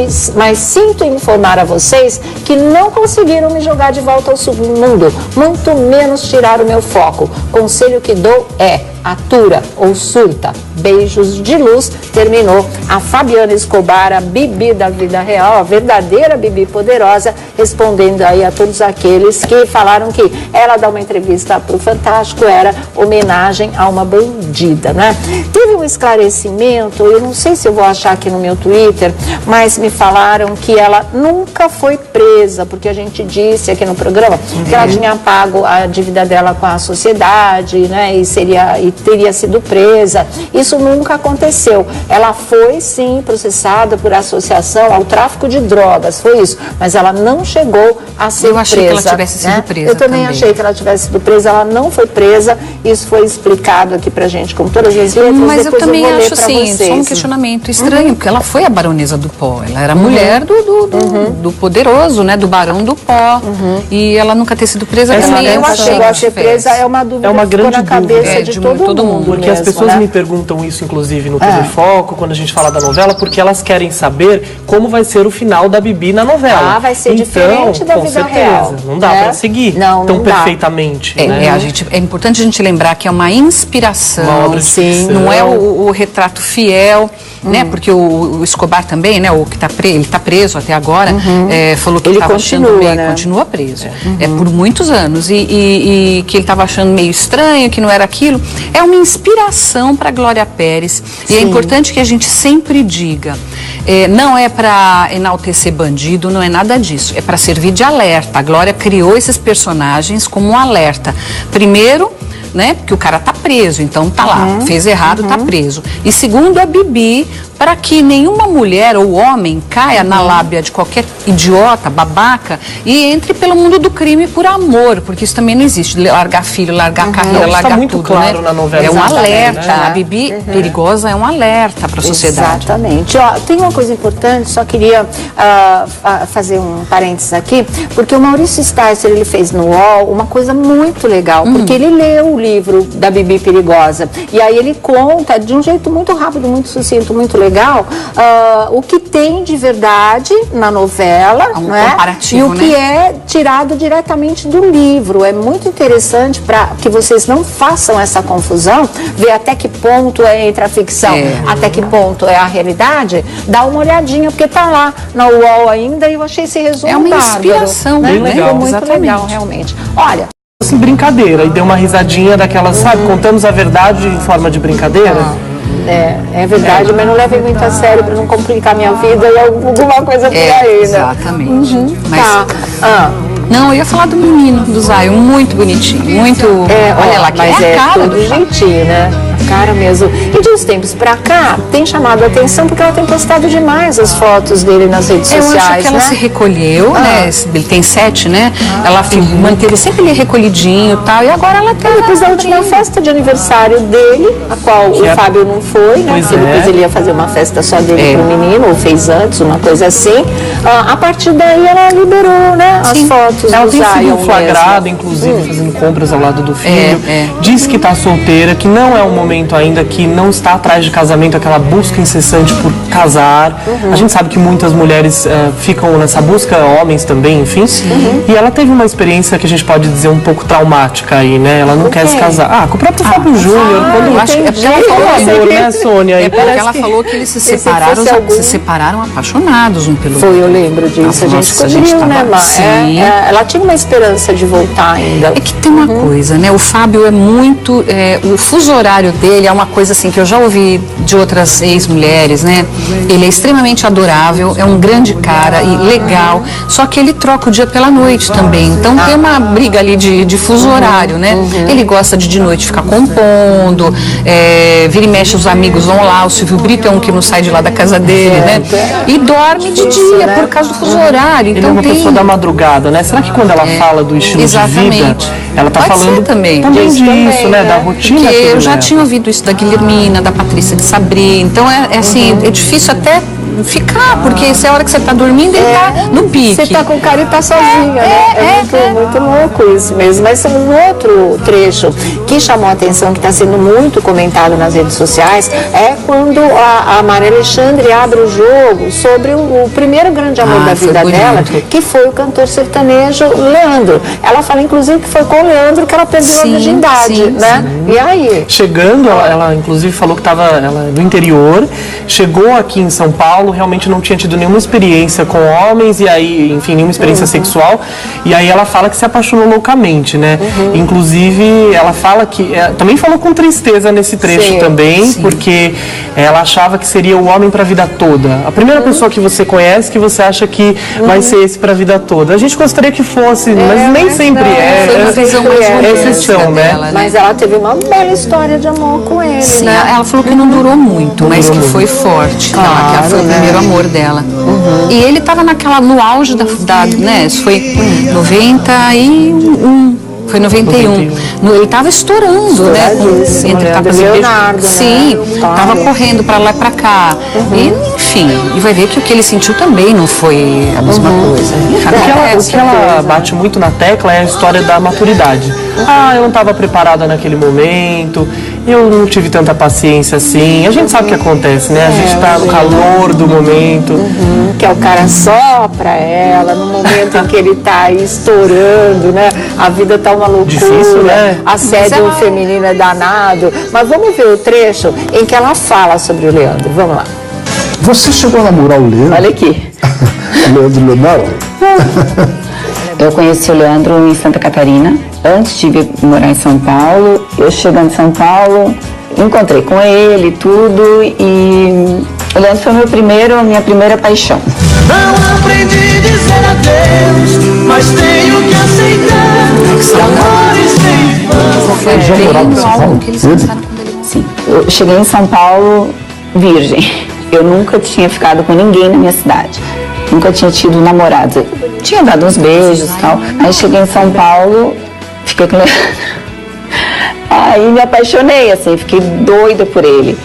sinto informar a vocês que não conseguiram me jogar de volta ao submundo, muito menos tirar o meu foco. Conselho que dou é: atura ou surta, beijos de luz, terminou a Fabiana Escobar, a Bibi da vida real, a verdadeira Bibi poderosa, respondendo aí a todos aqueles que falaram que ela dar uma entrevista para o Fantástico era homenagem a uma bandida, né? Teve um esclarecimento, eu não sei se eu vou achar aqui no meu Twitter, mas me falaram que ela nunca foi presa, porque a gente disse aqui no programa que ela tinha pago a dívida dela com a sociedade, né, e teria sido presa. Isso nunca aconteceu. Ela foi sim processada por associação ao tráfico de drogas, foi isso, mas ela não chegou a ser presa. Eu achei que ela tivesse sido presa. Eu também achei que ela tivesse sido presa, ela não foi presa. Isso foi explicado aqui pra gente com todas as letras. Mas depois eu também acho assim, só um questionamento estranho, porque ela foi a baronesa do pó, ela era mulher do poderoso, né, do barão do pó, e ela nunca ter sido presa. Também eu achei presa é uma dúvida, é uma grande na cabeça de todo mundo. Porque mesmo, as pessoas né? me perguntam isso, inclusive, no TV Foco, quando a gente fala da novela, porque elas querem saber como vai ser o final da Bibi na novela. Vai ser diferente da vida real. Não dá pra seguir tão perfeitamente. É importante a gente lembrar que é uma inspiração, não é o retrato fiel, né? Porque o Escobar também, né? O que ele tá preso até agora, falou que ele estava achando meio, continua preso, por muitos anos, e que ele estava achando meio estranho, que não era aquilo. É uma inspiração para Glória Pérez. E é importante que a gente sempre diga, não é para enaltecer bandido, não é nada disso, é para servir de alerta. A Glória criou esses personagens como um alerta. Primeiro, né, porque o cara tá preso, então tá lá, fez errado, tá preso. E segundo, a Bibi, para que nenhuma mulher ou homem caia na lábia de qualquer idiota, babaca, e entre pelo mundo do crime por amor, porque isso também não existe, largar filho, largar carreira, largar tá muito tudo, claro, né? na novela. É um alerta, né? a Bibi perigosa é um alerta para a sociedade. Exatamente. Ó, tem uma coisa importante, só queria fazer um parênteses aqui, porque o Maurício Sticer, ele fez no UOL uma coisa muito legal, porque ele leu o livro da Bibi Perigosa, e aí ele conta de um jeito muito rápido, muito sucinto, muito legal, legal o que tem de verdade na novela, Um não é? comparativo, E o que né? é tirado diretamente do livro. É muito interessante para que vocês não façam essa confusão, ver até que ponto entra a ficção, até que ponto é a realidade. Dá uma olhadinha, porque tá lá na UOL ainda e eu achei esse resumo É uma bárbaro, inspiração, né? bem legal. Ficou muito Exatamente. legal, realmente. Olha, Assim, brincadeira, e deu uma risadinha daquela, sabe, contamos a verdade em forma de brincadeira. é verdade, mas não levem muito a sério para não complicar minha vida e alguma coisa por aí, né? Exatamente. Mas, Tá. não, eu ia falar do menino, do Zaio, muito bonitinho, muito... olha lá, que mas é a cara todo do jeitinho, né? A cara mesmo. E de uns tempos pra cá, tem chamado a atenção porque ela tem postado demais as fotos dele nas redes Eu sociais, acho que ela né? se recolheu, né? Ele tem 7, né? Ela manteve sempre ele recolhidinho e tal, e agora ela tá... Depois da última festa de aniversário dele, a qual o Fábio não foi, né? Pois Porque depois ele ia fazer uma festa só dele pro menino, ou fez antes, uma coisa assim. A partir daí ela liberou, né? As fotos Ela do tem Zion sido flagrada, mesmo. inclusive, fazendo compras ao lado do filho. Diz que está solteira, que não é o momento ainda, que não está atrás de casamento, aquela busca incessante por casar. A gente sabe que muitas mulheres ficam nessa busca, homens também, enfim. E ela teve uma experiência que a gente pode dizer um pouco traumática aí, né? Ela não quer se casar. Com o próprio Fábio Júnior, quando Eu acho que é porque ela falou amor, né, Sônia? É E porque parece ela que- falou que eles se fosse separaram apaixonados um pelo outro. Foi, eu lembro disso. A gente Nossa, a descobriu, gente tava- né, Má? Sim. Ela tinha uma esperança de voltar ainda. É que tem uma coisa, né? O Fábio é muito... o fuso horário dele é uma coisa assim que eu já ouvi de outras ex-mulheres, né? Ele é extremamente adorável, é um grande cara e legal, só que ele troca o dia pela noite também. Então tem uma briga ali de fuso horário, né? Ele gosta de noite ficar compondo, vira e mexe, os amigos vão lá, o Silvio Brito é um que não sai de lá da casa dele, né? E dorme de dia por causa do fuso horário. Ele Então é uma tem... pessoa da madrugada, né? Será que quando ela fala do estilo de vida, Exatamente. ela tá Pode falando ser também. disso, também, né? né? Da rotina Porque que eu ele já leva. tinha ouvido isso da Guilhermina, da Patrícia de Sabri. Então é assim, é difícil até ficar, porque essa é a hora que você tá dormindo, ele tá no pique. Você tá com cara e tá sozinha, né? Muito louco isso mesmo. Mas um outro trecho que chamou a atenção, que está sendo muito comentado nas redes sociais, é quando a Maria Alexandre abre o jogo sobre o primeiro grande amor da foi vida bonito. dela, que foi o cantor sertanejo Leandro. Ela fala, inclusive, que foi com o Leandro que ela perdeu a Sim, virgindade, sim, né? E aí? Chegando, ela inclusive falou que estava do interior, chegou aqui em São Paulo, realmente não tinha tido nenhuma experiência com homens, e aí, enfim, nenhuma experiência sexual, e aí ela fala que se apaixonou loucamente, né? Inclusive, ela fala que, também falou com tristeza nesse trecho Sim, também, porque ela achava que seria o homem para a vida toda. A primeira pessoa que você conhece, que você acha que vai ser esse para a vida toda. A gente gostaria que fosse, mas nem sempre é. Foi uma visão mais É romântica exceção, né? dela, Mas ela teve uma bela história de amor com ele, Sim, né? ela falou que não durou muito, mas que foi forte. Que ela foi o primeiro amor dela. E ele estava no auge né? Isso foi 91. Foi 91. Ele estava estourando, né? Entre tapas e beijos. Leonardo, né? Sim, Claro. estava correndo para lá e para cá. E, enfim, e vai ver que o que ele sentiu também não foi a mesma coisa. O que ela bate muito na tecla é a história da maturidade. Eu não estava preparada naquele momento, eu não tive tanta paciência assim. A gente sabe o que acontece, né? A gente está no calor do momento. Que é o cara só pra ela, no momento em que ele tá aí estourando, né? A vida tá uma loucura, Difícil, né? assédio feminino é danado. Mas vamos ver o trecho em que ela fala sobre o Leandro. Vamos lá. Você chegou a namorar o Leandro? Olha aqui. Leandro Leonardo? Eu conheci o Leandro em Santa Catarina, antes de vir morar em São Paulo. Eu chegando em São Paulo, encontrei com ele tudo e o Leandro foi a minha primeira paixão. Não aprendi a dizer adeus, mas tenho que aceitar que amores sem vão. Foi Já bem morava em no São álbum Paulo? que eles Ele? lançaram quando ele Sim, eu cheguei em São Paulo virgem. Eu nunca tinha ficado com ninguém na minha cidade. Nunca tinha tido namorados. Eu tinha dado uns beijos e tal. Aí cheguei em São Paulo, fiquei com ele. Aí me apaixonei, assim, fiquei doida por ele.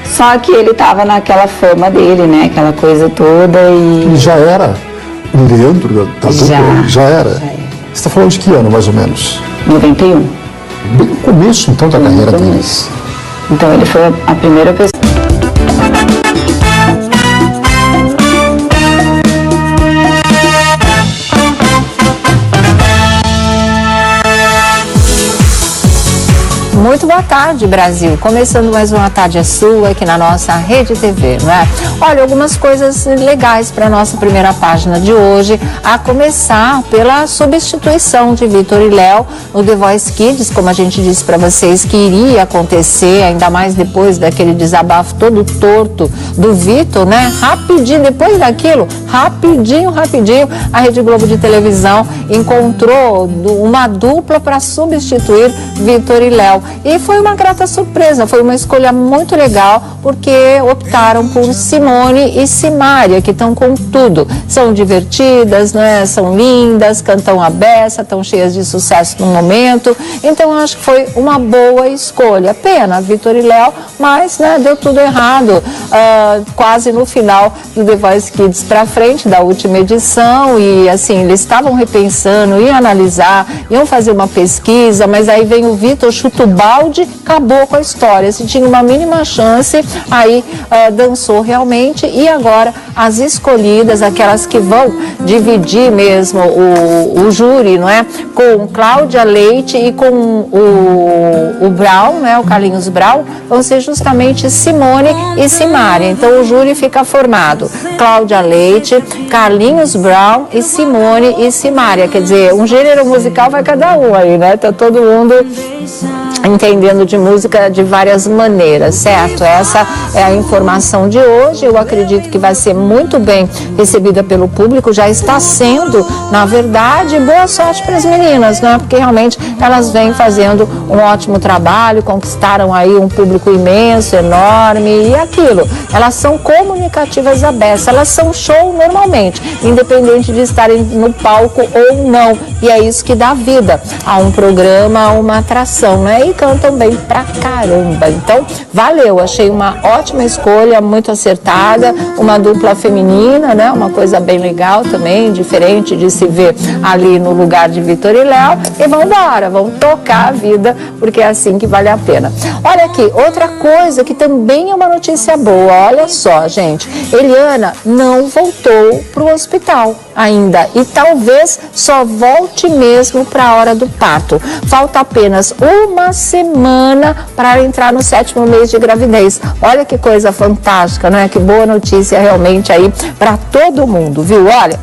Só que ele tava naquela fama dele, né? Aquela coisa toda e... Já era o Leandro da dupla? Já era. era. Você está falando de que ano, mais ou menos? 91. Bem no começo, então, da carreira deles. Então ele foi a primeira pessoa. Boa tarde, Brasil. Começando mais uma Tarde é Sua aqui na nossa Rede TV, não é? Olha, algumas coisas legais para nossa primeira página de hoje, a começar pela substituição de Vitor e Léo no The Voice Kids, como a gente disse para vocês que iria acontecer, ainda mais depois daquele desabafo todo torto do Vitor, né? Rapidinho, depois daquilo, rapidinho, a Rede Globo de televisão encontrou uma dupla para substituir Vitor e Léo. E foi uma grata surpresa, foi uma escolha muito legal, porque optaram por Simone e Simária, que estão com tudo. São divertidas, né? São lindas, cantam a beça, estão cheias de sucesso no momento. Então, acho que foi uma boa escolha. Pena, Vitor e Léo, mas né, deu tudo errado. Quase no final do The Voice Kids para frente, da última edição. E assim, eles estavam repensando, iam analisar, iam fazer uma pesquisa, mas aí vem o Vitor, chuta o balde, acabou com a história. Se tinha uma mínima chance, aí dançou realmente. E agora as escolhidas, aquelas que vão dividir mesmo o júri, não é? Com Cláudia Leite e com o Brown, né? O Carlinhos Brown, vão ser justamente Simone e Simária. Então o júri fica formado Cláudia Leite, Carlinhos Brown e Simone e Simária. Quer dizer, um gênero musical vai cada um aí, né? Tá todo mundo entendendo de música de várias maneiras, certo? Essa é a informação de hoje. Eu acredito que vai ser muito bem recebida pelo público, já está sendo, na verdade. Boa sorte para as meninas, né? Porque realmente elas vêm fazendo um ótimo trabalho, conquistaram aí um público imenso, enorme, e aquilo, elas são comunicativas à beça, elas são show normalmente, independente de estarem no palco ou não, e é isso que dá vida a um programa, a uma atração, né? E cantam bem pra caramba. Então, valeu, achei uma ótima escolha, muito acertada, uma dupla feminina, né? Uma coisa bem legal também, diferente de se ver ali no lugar de Vitor e Léo. E vamos embora, vamos tocar a vida, porque é assim que vale a pena. Olha aqui, outra coisa que também é uma notícia boa, olha só, gente. Eliana não voltou pro hospital ainda e talvez só volte mesmo para a hora do parto. Falta apenas uma semana para entrar no 7º mês de gravidez. Olha que coisa fantástica, não é? Que boa notícia realmente aí para todo mundo, viu? Olha,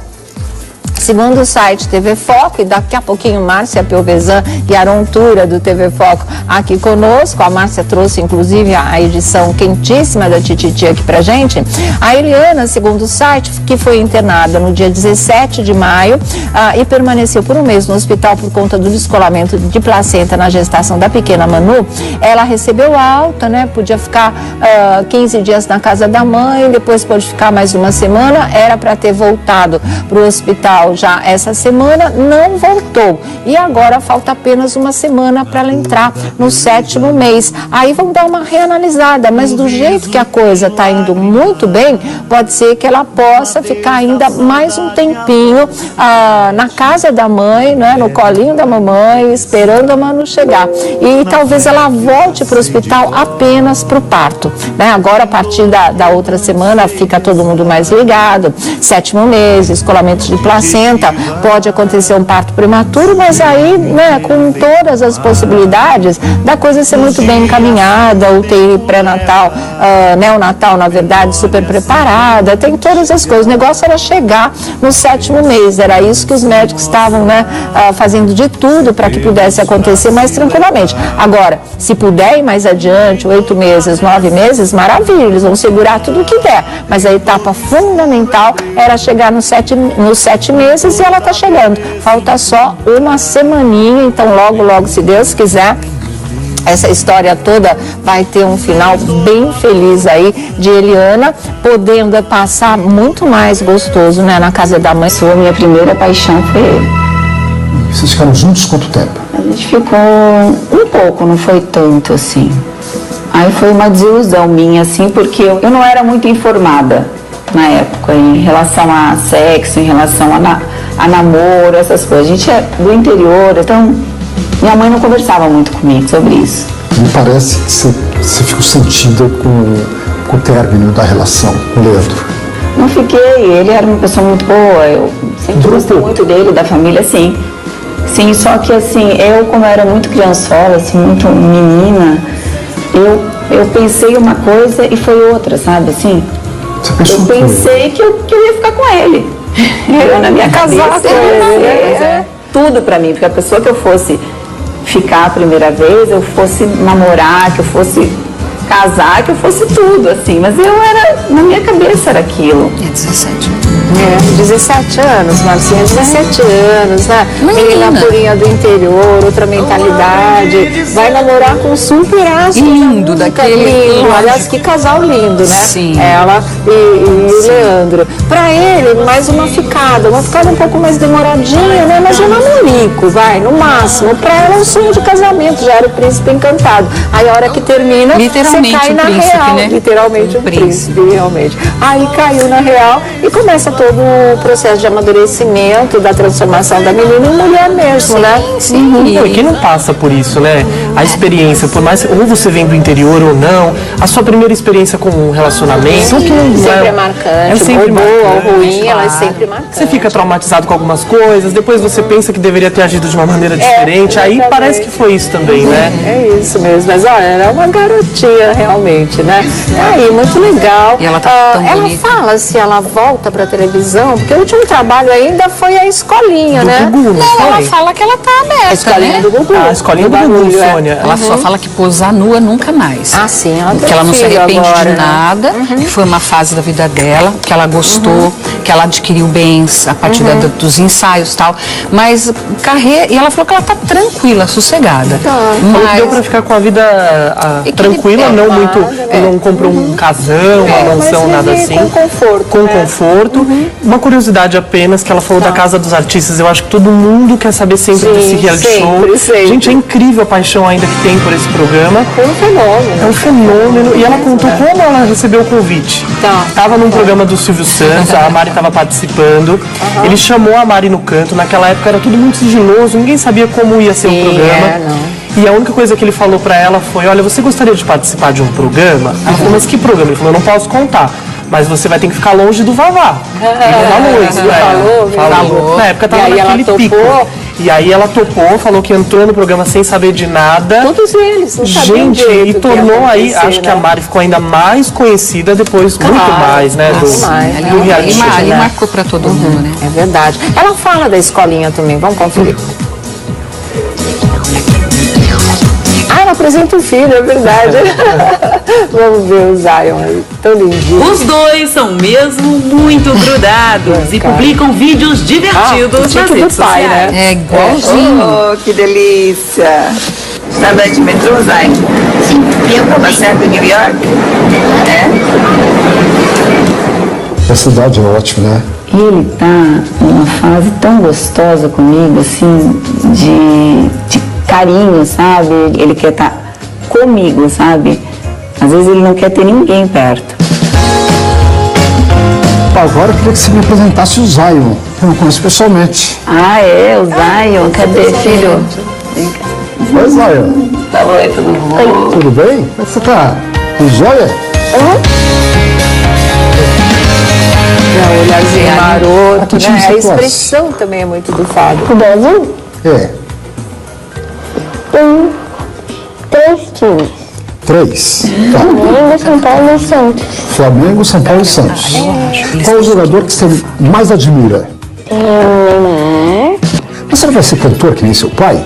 segundo o site TV Foco, e daqui a pouquinho Márcia Pelvezan e Aron Tura do TV Foco aqui conosco, a Márcia trouxe inclusive a edição quentíssima da Tititi aqui pra gente. A Eliana, segundo o site, que foi internada no dia 17 de maio e permaneceu por um mês no hospital por conta do descolamento de placenta na gestação da pequena Manu, ela recebeu alta, né? Podia ficar 15 dias na casa da mãe, depois pode ficar mais uma semana, era para ter voltado pro hospital já essa semana, não voltou. E agora falta apenas uma semana para ela entrar no 7º mês. Aí vão dar uma reanalisada, mas do jeito que a coisa está indo muito bem, pode ser que ela possa ficar ainda mais um tempinho na casa da mãe, né, no colinho da mamãe, esperando a Manu chegar. E talvez ela volte para o hospital apenas para o parto, né? Agora, a partir da outra semana, fica todo mundo mais ligado. 7º mês, escolamento de placenta, pode acontecer um parto prematuro, mas aí, né, com todas as possibilidades da coisa ser muito bem encaminhada, UTI pré-natal, neonatal, na verdade, super preparada, tem todas as coisas. O negócio era chegar no 7º mês, era isso que os médicos estavam, né, fazendo de tudo para que pudesse acontecer mais tranquilamente. Agora, se puder ir mais adiante, 8 meses, 9 meses, maravilha, eles vão segurar tudo o que der, mas a etapa fundamental era chegar nos 7 meses, e ela está chegando. Falta só uma semaninha, então logo, se Deus quiser, essa história toda vai ter um final bem feliz aí de Eliana, podendo passar muito mais gostoso, né, na casa da mãe. A minha primeira paixão foi ele. Vocês ficaram juntos quanto tempo? A gente ficou um pouco, não foi tanto assim. Aí foi uma desilusão minha, assim, porque eu não era muito informada na época em relação a sexo, em relação a namoro, essas coisas. A gente é do interior, então minha mãe não conversava muito comigo sobre isso. Me parece que você ficou sentida com o término da relação com o Leandro. Não fiquei, ele era uma pessoa muito boa, eu sempre gostei muito dele, da família, sim. Sim, só que assim, eu como eu era muito criançola, assim, muito menina, eu pensei uma coisa e foi outra, sabe, assim? Eu pensei que eu ia ficar com ele. Eu na minha cabeça, tudo pra mim, porque a pessoa que eu fosse ficar a primeira vez, eu fosse namorar, que eu fosse casar, que eu fosse tudo, assim, mas na minha cabeça era aquilo. 17 anos, Marcinha, 17 anos, né? Menina purinha do interior, outra mentalidade, vai namorar com um super astro. Lindo, daquele lindo. Aliás, que casal lindo, né? Sim. Ela e o Leandro. Pra ele, mais uma ficada um pouco mais demoradinha, né? Mas um namorico, vai, no máximo. Pra ela é um sonho de casamento, já era o príncipe encantado. Aí a hora que termina, você cai na real. Né? Literalmente um príncipe, realmente. Aí caiu na real e começa todo o processo de amadurecimento, da transformação da menina em mulher mesmo, né? Sim. E quem não passa por isso, né? A experiência, por mais ou você vem do interior ou não, a sua primeira experiência com um relacionamento, que sempre é marcante, é sempre boa ou ruim, claro. ela é sempre marcante. Você fica traumatizado com algumas coisas, depois você pensa que deveria ter agido de uma maneira diferente, aí parece que foi isso também, né? É isso mesmo, mas olha, ela é uma garotinha realmente, né? Aí, muito legal. E ela tá tão ela bonita. fala se ela volta pra televisão, porque o último trabalho ainda foi a escolinha, né? Gugu, não Ela foi? fala que ela tá aberta, A escolinha né? do Gugu. A escolinha do Gugu, Sônia. Ela só fala que posar nua nunca mais. Ah, sim, ela tem Que ela não se filho arrepende agora, de né? nada, que foi uma fase da vida dela, que ela gostou, que ela adquiriu bens a partir dos ensaios e tal. Mas carreira, e ela falou que ela tá tranquila, sossegada. Falou que deu pra ficar com a vida tranquila, não muito, não comprou um casão, uma mansão, nada assim. Com conforto. Com conforto. Uma curiosidade apenas, que ela falou da Casa dos Artistas, eu acho que todo mundo quer saber sempre desse reality show. Sempre. Gente, é incrível a paixão ainda que tem por esse programa. Foi um fenômeno. É um fenômeno. E ela contou como ela recebeu o convite. Tava num programa do Silvio Santos, a Mari estava participando. Ele chamou a Mari no canto. Naquela época era tudo muito sigiloso, ninguém sabia como ia ser o programa. E a única coisa que ele falou pra ela foi: olha, você gostaria de participar de um programa? Ela falou: mas que programa? Ele falou: eu não posso contar, mas você vai ter que ficar longe do Vavá. Ele falou isso, falou. Na época tava naquele pico. E aí ela topou, falou que entrou no programa sem saber de nada. Todos eles, não sabiam Gente, e tornou aí, acho que a Mari ficou ainda mais conhecida depois, muito mais, né? Do reality show. Ali marcou pra todo mundo, né? É verdade. Ela fala da escolinha também, vamos conferir. Ela apresenta o filho, é verdade. Vamos ver o Zion aí, tão lindinho. Os dois são mesmo muito grudados e publicam vídeos divertidos nas redes pai, sociais. né? É igualzinho. Oh, que delícia! Está andando de metrô, Zay? Sim. Estava certo em New York? A cidade é ótima, né? E ele tá numa fase tão gostosa comigo, assim, de carinho, sabe? Ele quer estar comigo, sabe? Às vezes ele não quer ter ninguém perto. Agora eu queria que você me apresentasse o Zion. Eu não conheço pessoalmente. Ah, é? O Zion? Cadê, filho? Oi, Zion. Oi, tudo bom? Tudo bem? Como você tá? Tudo jóia? O olharzinho maroto, Rapidinho, né? A você expressão também é muito do Fábio. O Brasil É. tem 3 times. 3. Tá. Flamengo, São Paulo e Santos. Flamengo, São Paulo e Santos. Qual o jogador que você mais admira? Tem o Neymar. Mas você não vai ser cantor que nem seu pai?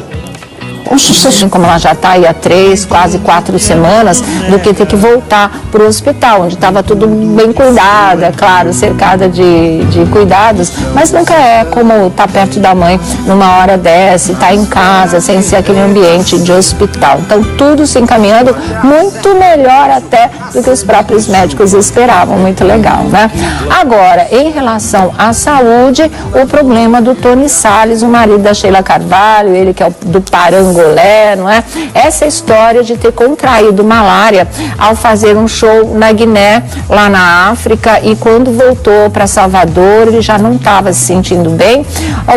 Olha o sucesso. Assim como ela já está aí há 3, quase 4 semanas, do que ter que voltar para o hospital, onde estava tudo bem cuidada, claro, cercada de cuidados, mas nunca é como estar perto da mãe numa hora dessa, estar em casa, sem ser aquele ambiente de hospital. Então, tudo se encaminhando muito melhor até do que os próprios médicos esperavam. Muito legal, né? Agora, em relação à saúde, o problema do Tony Salles, o marido da Sheila Carvalho, ele que é do Parão Congolé, não é? Essa história de ter contraído malária ao fazer um show na Guiné, lá na África, e quando voltou para Salvador, ele já não estava se sentindo bem.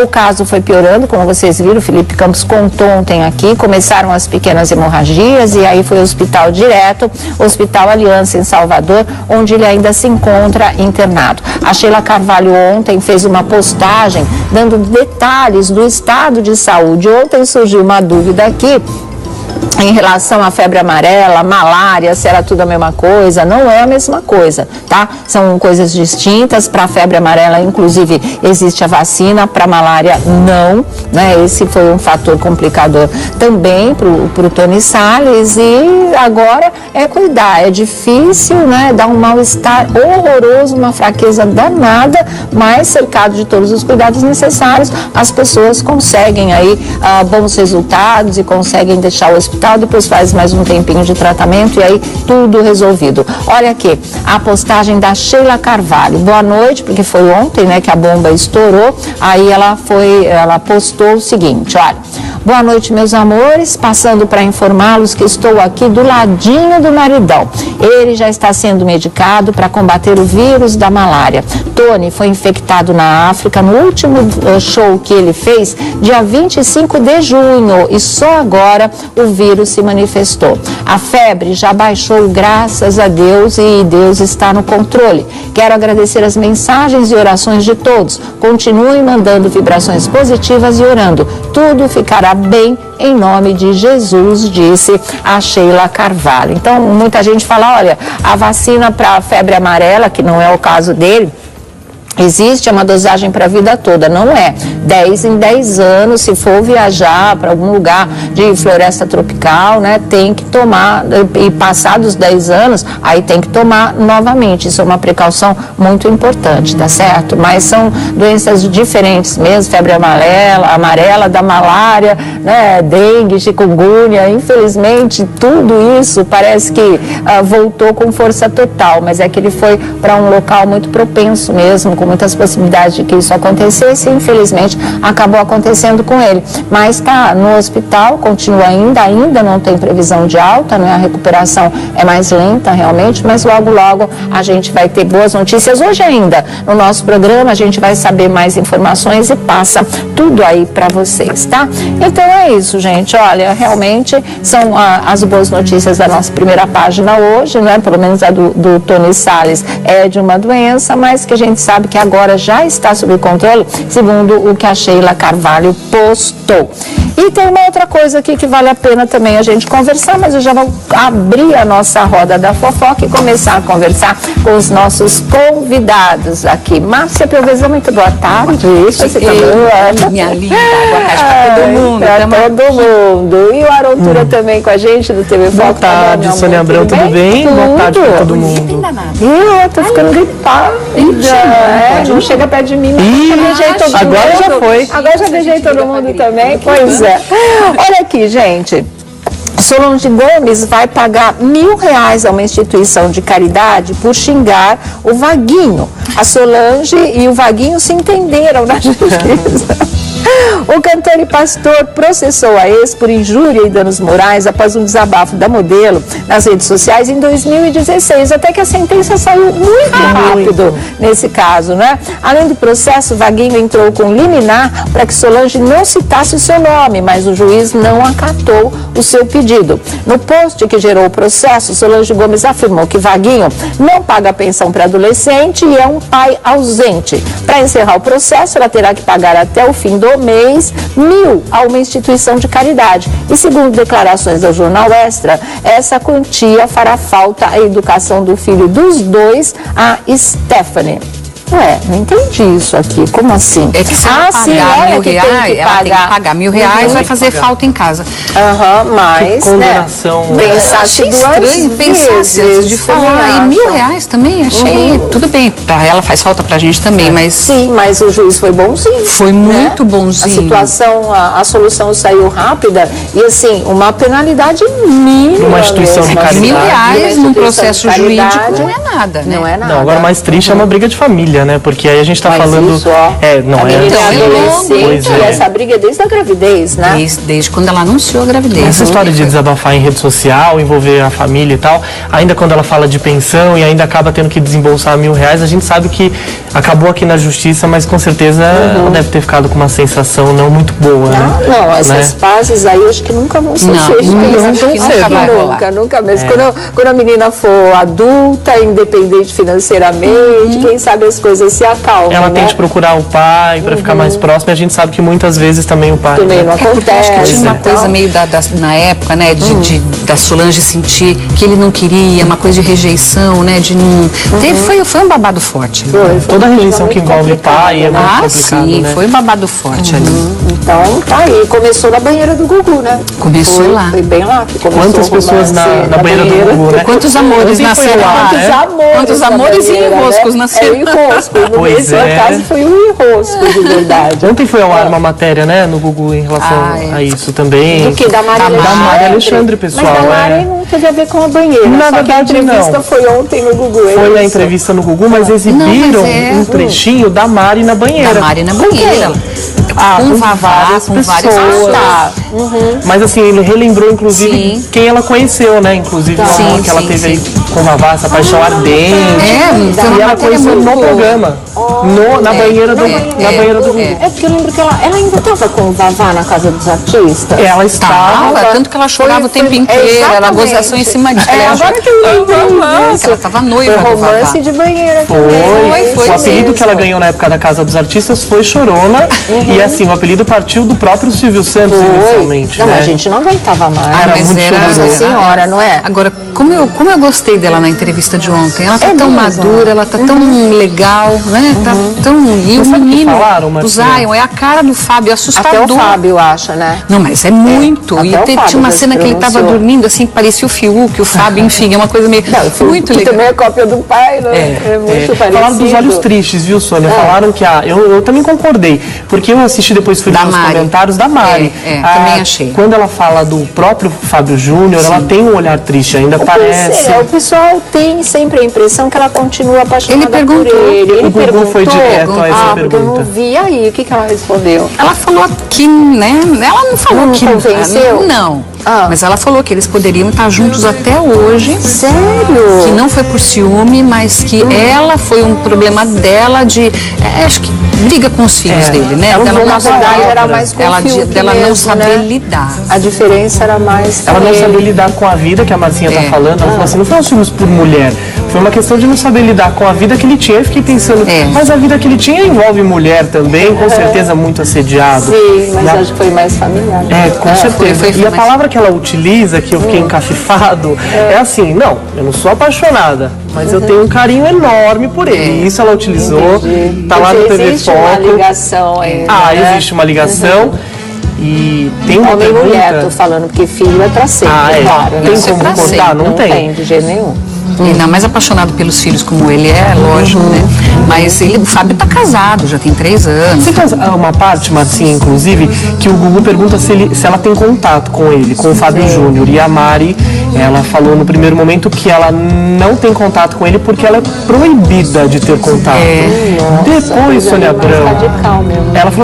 O caso foi piorando, como vocês viram, o Felipe Campos contou ontem aqui, começaram as pequenas hemorragias e aí foi ao hospital direto, Hospital Aliança em Salvador, onde ele ainda se encontra internado. A Sheila Carvalho ontem fez uma postagem dando detalhes do estado de saúde. Ontem surgiu uma dúvida aqui em relação à febre amarela, malária, se era tudo a mesma coisa. Não é a mesma coisa, tá? São coisas distintas. Para a febre amarela, inclusive, existe a vacina, para malária não, né? Esse foi um fator complicador também para o Tony Salles, e agora é cuidar. É difícil, né? Dá um mal-estar horroroso, uma fraqueza danada, mas cercado de todos os cuidados necessários, as pessoas conseguem aí bons resultados e conseguem deixar o hospital, depois faz mais um tempinho de tratamento e aí tudo resolvido. Olha aqui, a postagem da Sheila Carvalho. Boa noite, porque foi ontem, né, que a bomba estourou. Aí ela postou o seguinte, olha: boa noite, meus amores, passando para informá-los que estou aqui do ladinho do maridão. Ele já está sendo medicado para combater o vírus da malária. Tony foi infectado na África no último show que ele fez, dia 25 de junho, e só agora o vírus se manifestou. A febre já baixou, graças a Deus, e Deus está no controle. Quero agradecer as mensagens e orações de todos. Continuem mandando vibrações positivas e orando. Tudo ficará bem em nome de Jesus, disse a Sheila Carvalho. Então, muita gente fala, olha, a vacina para a febre amarela, que não é o caso dele, existe uma dosagem para a vida toda, não é? 10 em 10 anos, se for viajar para algum lugar de floresta tropical, né, tem que tomar, e passados 10 anos, aí tem que tomar novamente. Isso é uma precaução muito importante, tá certo? Mas são doenças diferentes mesmo, febre amarela, da malária, né, dengue, chikungunya, infelizmente tudo isso parece que voltou com força total, mas é que ele foi para um local muito propenso mesmo, com muitas possibilidades de que isso acontecesse, e infelizmente acabou acontecendo com ele. Mas está no hospital, continua ainda não tem previsão de alta, né? A recuperação é mais lenta realmente, mas logo a gente vai ter boas notícias. Hoje ainda, no nosso programa, a gente vai saber mais informações e passa tudo aí para vocês, tá? Então é isso, gente. Olha, realmente são as boas notícias da nossa primeira página hoje, né? Pelo menos a do Tony Salles é de uma doença, mas que a gente sabe que agora já está sob controle, segundo o que a Sheila Carvalho postou. E tem uma outra coisa aqui que vale a pena também a gente conversar, mas eu já vou abrir a nossa roda da fofoca e começar a conversar com os nossos convidados aqui. Márcia Pelvezão, muito boa tarde. Você tá boa? Minha linda, boa tarde para todo mundo. Para todo mundo. E o Arontura também com a gente do TV Foco. Boa tarde, Sônia Abrão, tudo bem? Boa tarde para todo mundo. Eu tô ficando gripada. Não chega perto de mim, mas agora já foi. Agora já beijei todo mundo também. Pois é. Olha aqui, gente. Solange Gomes vai pagar R$1.000 a uma instituição de caridade por xingar o Vaguinho. A Solange e o Vaguinho se entenderam na justiça. O cantor e pastor processou a ex por injúria e danos morais após um desabafo da modelo nas redes sociais em 2016, até que a sentença saiu muito rápido nesse caso, né? Além do processo, Vaguinho entrou com liminar para que Solange não citasse o seu nome, mas o juiz não acatou o seu pedido. No post que gerou o processo, Solange Gomes afirmou que Vaguinho não paga pensão para adolescente e é um pai ausente. Para encerrar o processo, ela terá que pagar até o fim do mês R$1.000 a uma instituição de caridade. E segundo declarações ao Jornal Extra, essa quantia fará falta à educação do filho dos dois, a Stephanie. Não entendi isso aqui. Como assim? É que se ela pagar R$1.000, ela tem que pagar R$1.000, vai fazer falta em casa. Mas, condenação, né? Pensasse estranho, pensasse antes de falar. E R$1.000 também, achei. Tudo bem, pra ela faz falta pra gente também, mas... Sim, mas o juiz foi bonzinho. Foi muito bonzinho. A situação, a solução saiu rápida e, assim, uma penalidade mínima. Uma instituição de caridade. R$1.000 num processo jurídico não é nada. nada, né? Não é nada. Não, agora o mais triste é uma briga de família, né? Porque aí a gente tá Mas falando... isso, ó, não a menina é é adolescente, Pois e essa briga é desde a gravidez, né? Desde quando ela anunciou a gravidez. Essa história de desabafar em rede social, envolver a família e tal, ainda quando ela fala de pensão e ainda acaba tendo que desembolsar R$1.000, a gente sabe que acabou aqui na justiça, mas com certeza ela deve ter ficado com uma sensação não muito boa, né? Não, essas fases aí eu acho que nunca vão ser feitas. Nunca vai rolar. Nunca mesmo. Quando a menina for adulta, independente financeiramente, quem sabe as coisas se acalmam. Ela né? tem que procurar o pai para ficar mais próximo, e a gente sabe que muitas vezes também o pai... Também não Porque acho acontece. que tinha uma coisa meio na época, né, da Solange sentir que ele não queria, uma coisa de rejeição, né, de não... Foi um babado forte. Toda a rejeição que envolve pai é muito complicado, sim, né? foi um babado forte ali. Então, tá aí. Começou na banheira do Gugu, né? Começou lá. Foi bem lá que começou. Quantas o pessoas romance na banheira do Gugu, né? Quantos amores nasceram lá, Quantos amores e enroscos nasceram. É, enrosco. No Pois meu é. caso foi um enrosco, de verdade. Ontem foi ao ar uma matéria, né, no Gugu em relação a isso também. Do que? Da Maria Da Maria Alexandre, pessoal. Mas da Maria não teve a ver com a banheira. Na só verdade, que a entrevista não. foi ontem no Gugu. Foi a entrevista no Gugu, mas exibiram um trechinho da Mari na banheira. Da Mari na banheira. Com Vavá, com várias pessoas. Mas assim, ele relembrou, inclusive, quem ela conheceu, né? Inclusive, o amor que ela teve aí com Vavá, essa paixão ardente. E ela conheceu no programa. Na banheira do Gugu. É porque eu lembro que ela ainda estava com o Vavá na Casa dos Artistas. Ela estava... Tanto que ela chorava o tempo inteiro, era gozação em cima dela. Agora que eu lembro disso. Ela estava noiva Foi do Vavá. romance de banheira. Foi. O apelido que ela ganhou na época da Casa dos Artistas foi Chorona. E assim, o apelido partiu do próprio Silvio Santos inicialmente. Não, né? a gente não aguentava mais. Mas era Nossa Senhora, não é? Agora, como eu gostei dela na entrevista de ontem. Ela tá tão madura, ela tá tão legal, né? Tá tão... E o menino, o Zion, é a cara do Fábio, assustador. Até o Fábio acha, né? Não, mas é muito. E tinha uma cena que ele tava dormindo, assim, parecia o Fiuk, o Fábio, enfim, é uma coisa meio... muito legal. Também é cópia do pai, né? É muito parecido. Falaram dos olhos tristes, viu, Sônia? Falaram que eu também concordei, porque eu assisti depois, fui nos comentários da Mari. Também achei. Quando ela fala do próprio Fábio Júnior, ela tem um olhar triste, ainda parece. O pessoal tem sempre a impressão que ela continua apaixonada por ele. O Gugu foi direto a essa porque eu não pergunta. vi. Aí, o que ela respondeu? Ela falou que, né? Ela não falou que convenceu? Não. Mas ela falou que eles poderiam estar juntos até hoje. Sério? Que não foi por ciúme, mas que ela foi um problema dela de... acho que briga com os filhos dele, né? Ela Dela na verdade era mais dela não saber lidar. A diferença era mais... Ela não sabia lidar com a vida, que a Marcinha tá falando. Ela falou assim, não foi um ciúmes por mulher. Foi uma questão de não saber lidar com a vida que ele tinha. Eu fiquei pensando, mas a vida que ele tinha envolve mulher também, com certeza muito assediado. Sim, mas acho que foi mais familiar. Com certeza. E a palavra que ela utiliza, que eu fiquei encafifado, é assim, não, eu não sou apaixonada, mas eu tenho um carinho enorme por ele. E isso ela utilizou, tá lá no TV Existe Foco. uma ligação ainda, né? Existe uma ligação. E tem uma Homem e pergunta... mulher, tô falando, porque filho é pra sempre, claro. Tem né? como cortar? Não tem. Não tem, de jeito nenhum. Ainda mais apaixonado pelos filhos como ele é, lógico, né? Mas o Fábio tá casado, já tem 3 anos. Você faz uma parte, Marcinha, inclusive, que o Gugu pergunta se ela tem contato com ele, com o Fábio Júnior. E a Mari, ela falou no primeiro momento que ela não tem contato com ele porque ela é proibida de ter contato. Depois, Sônia Abrão, ela falou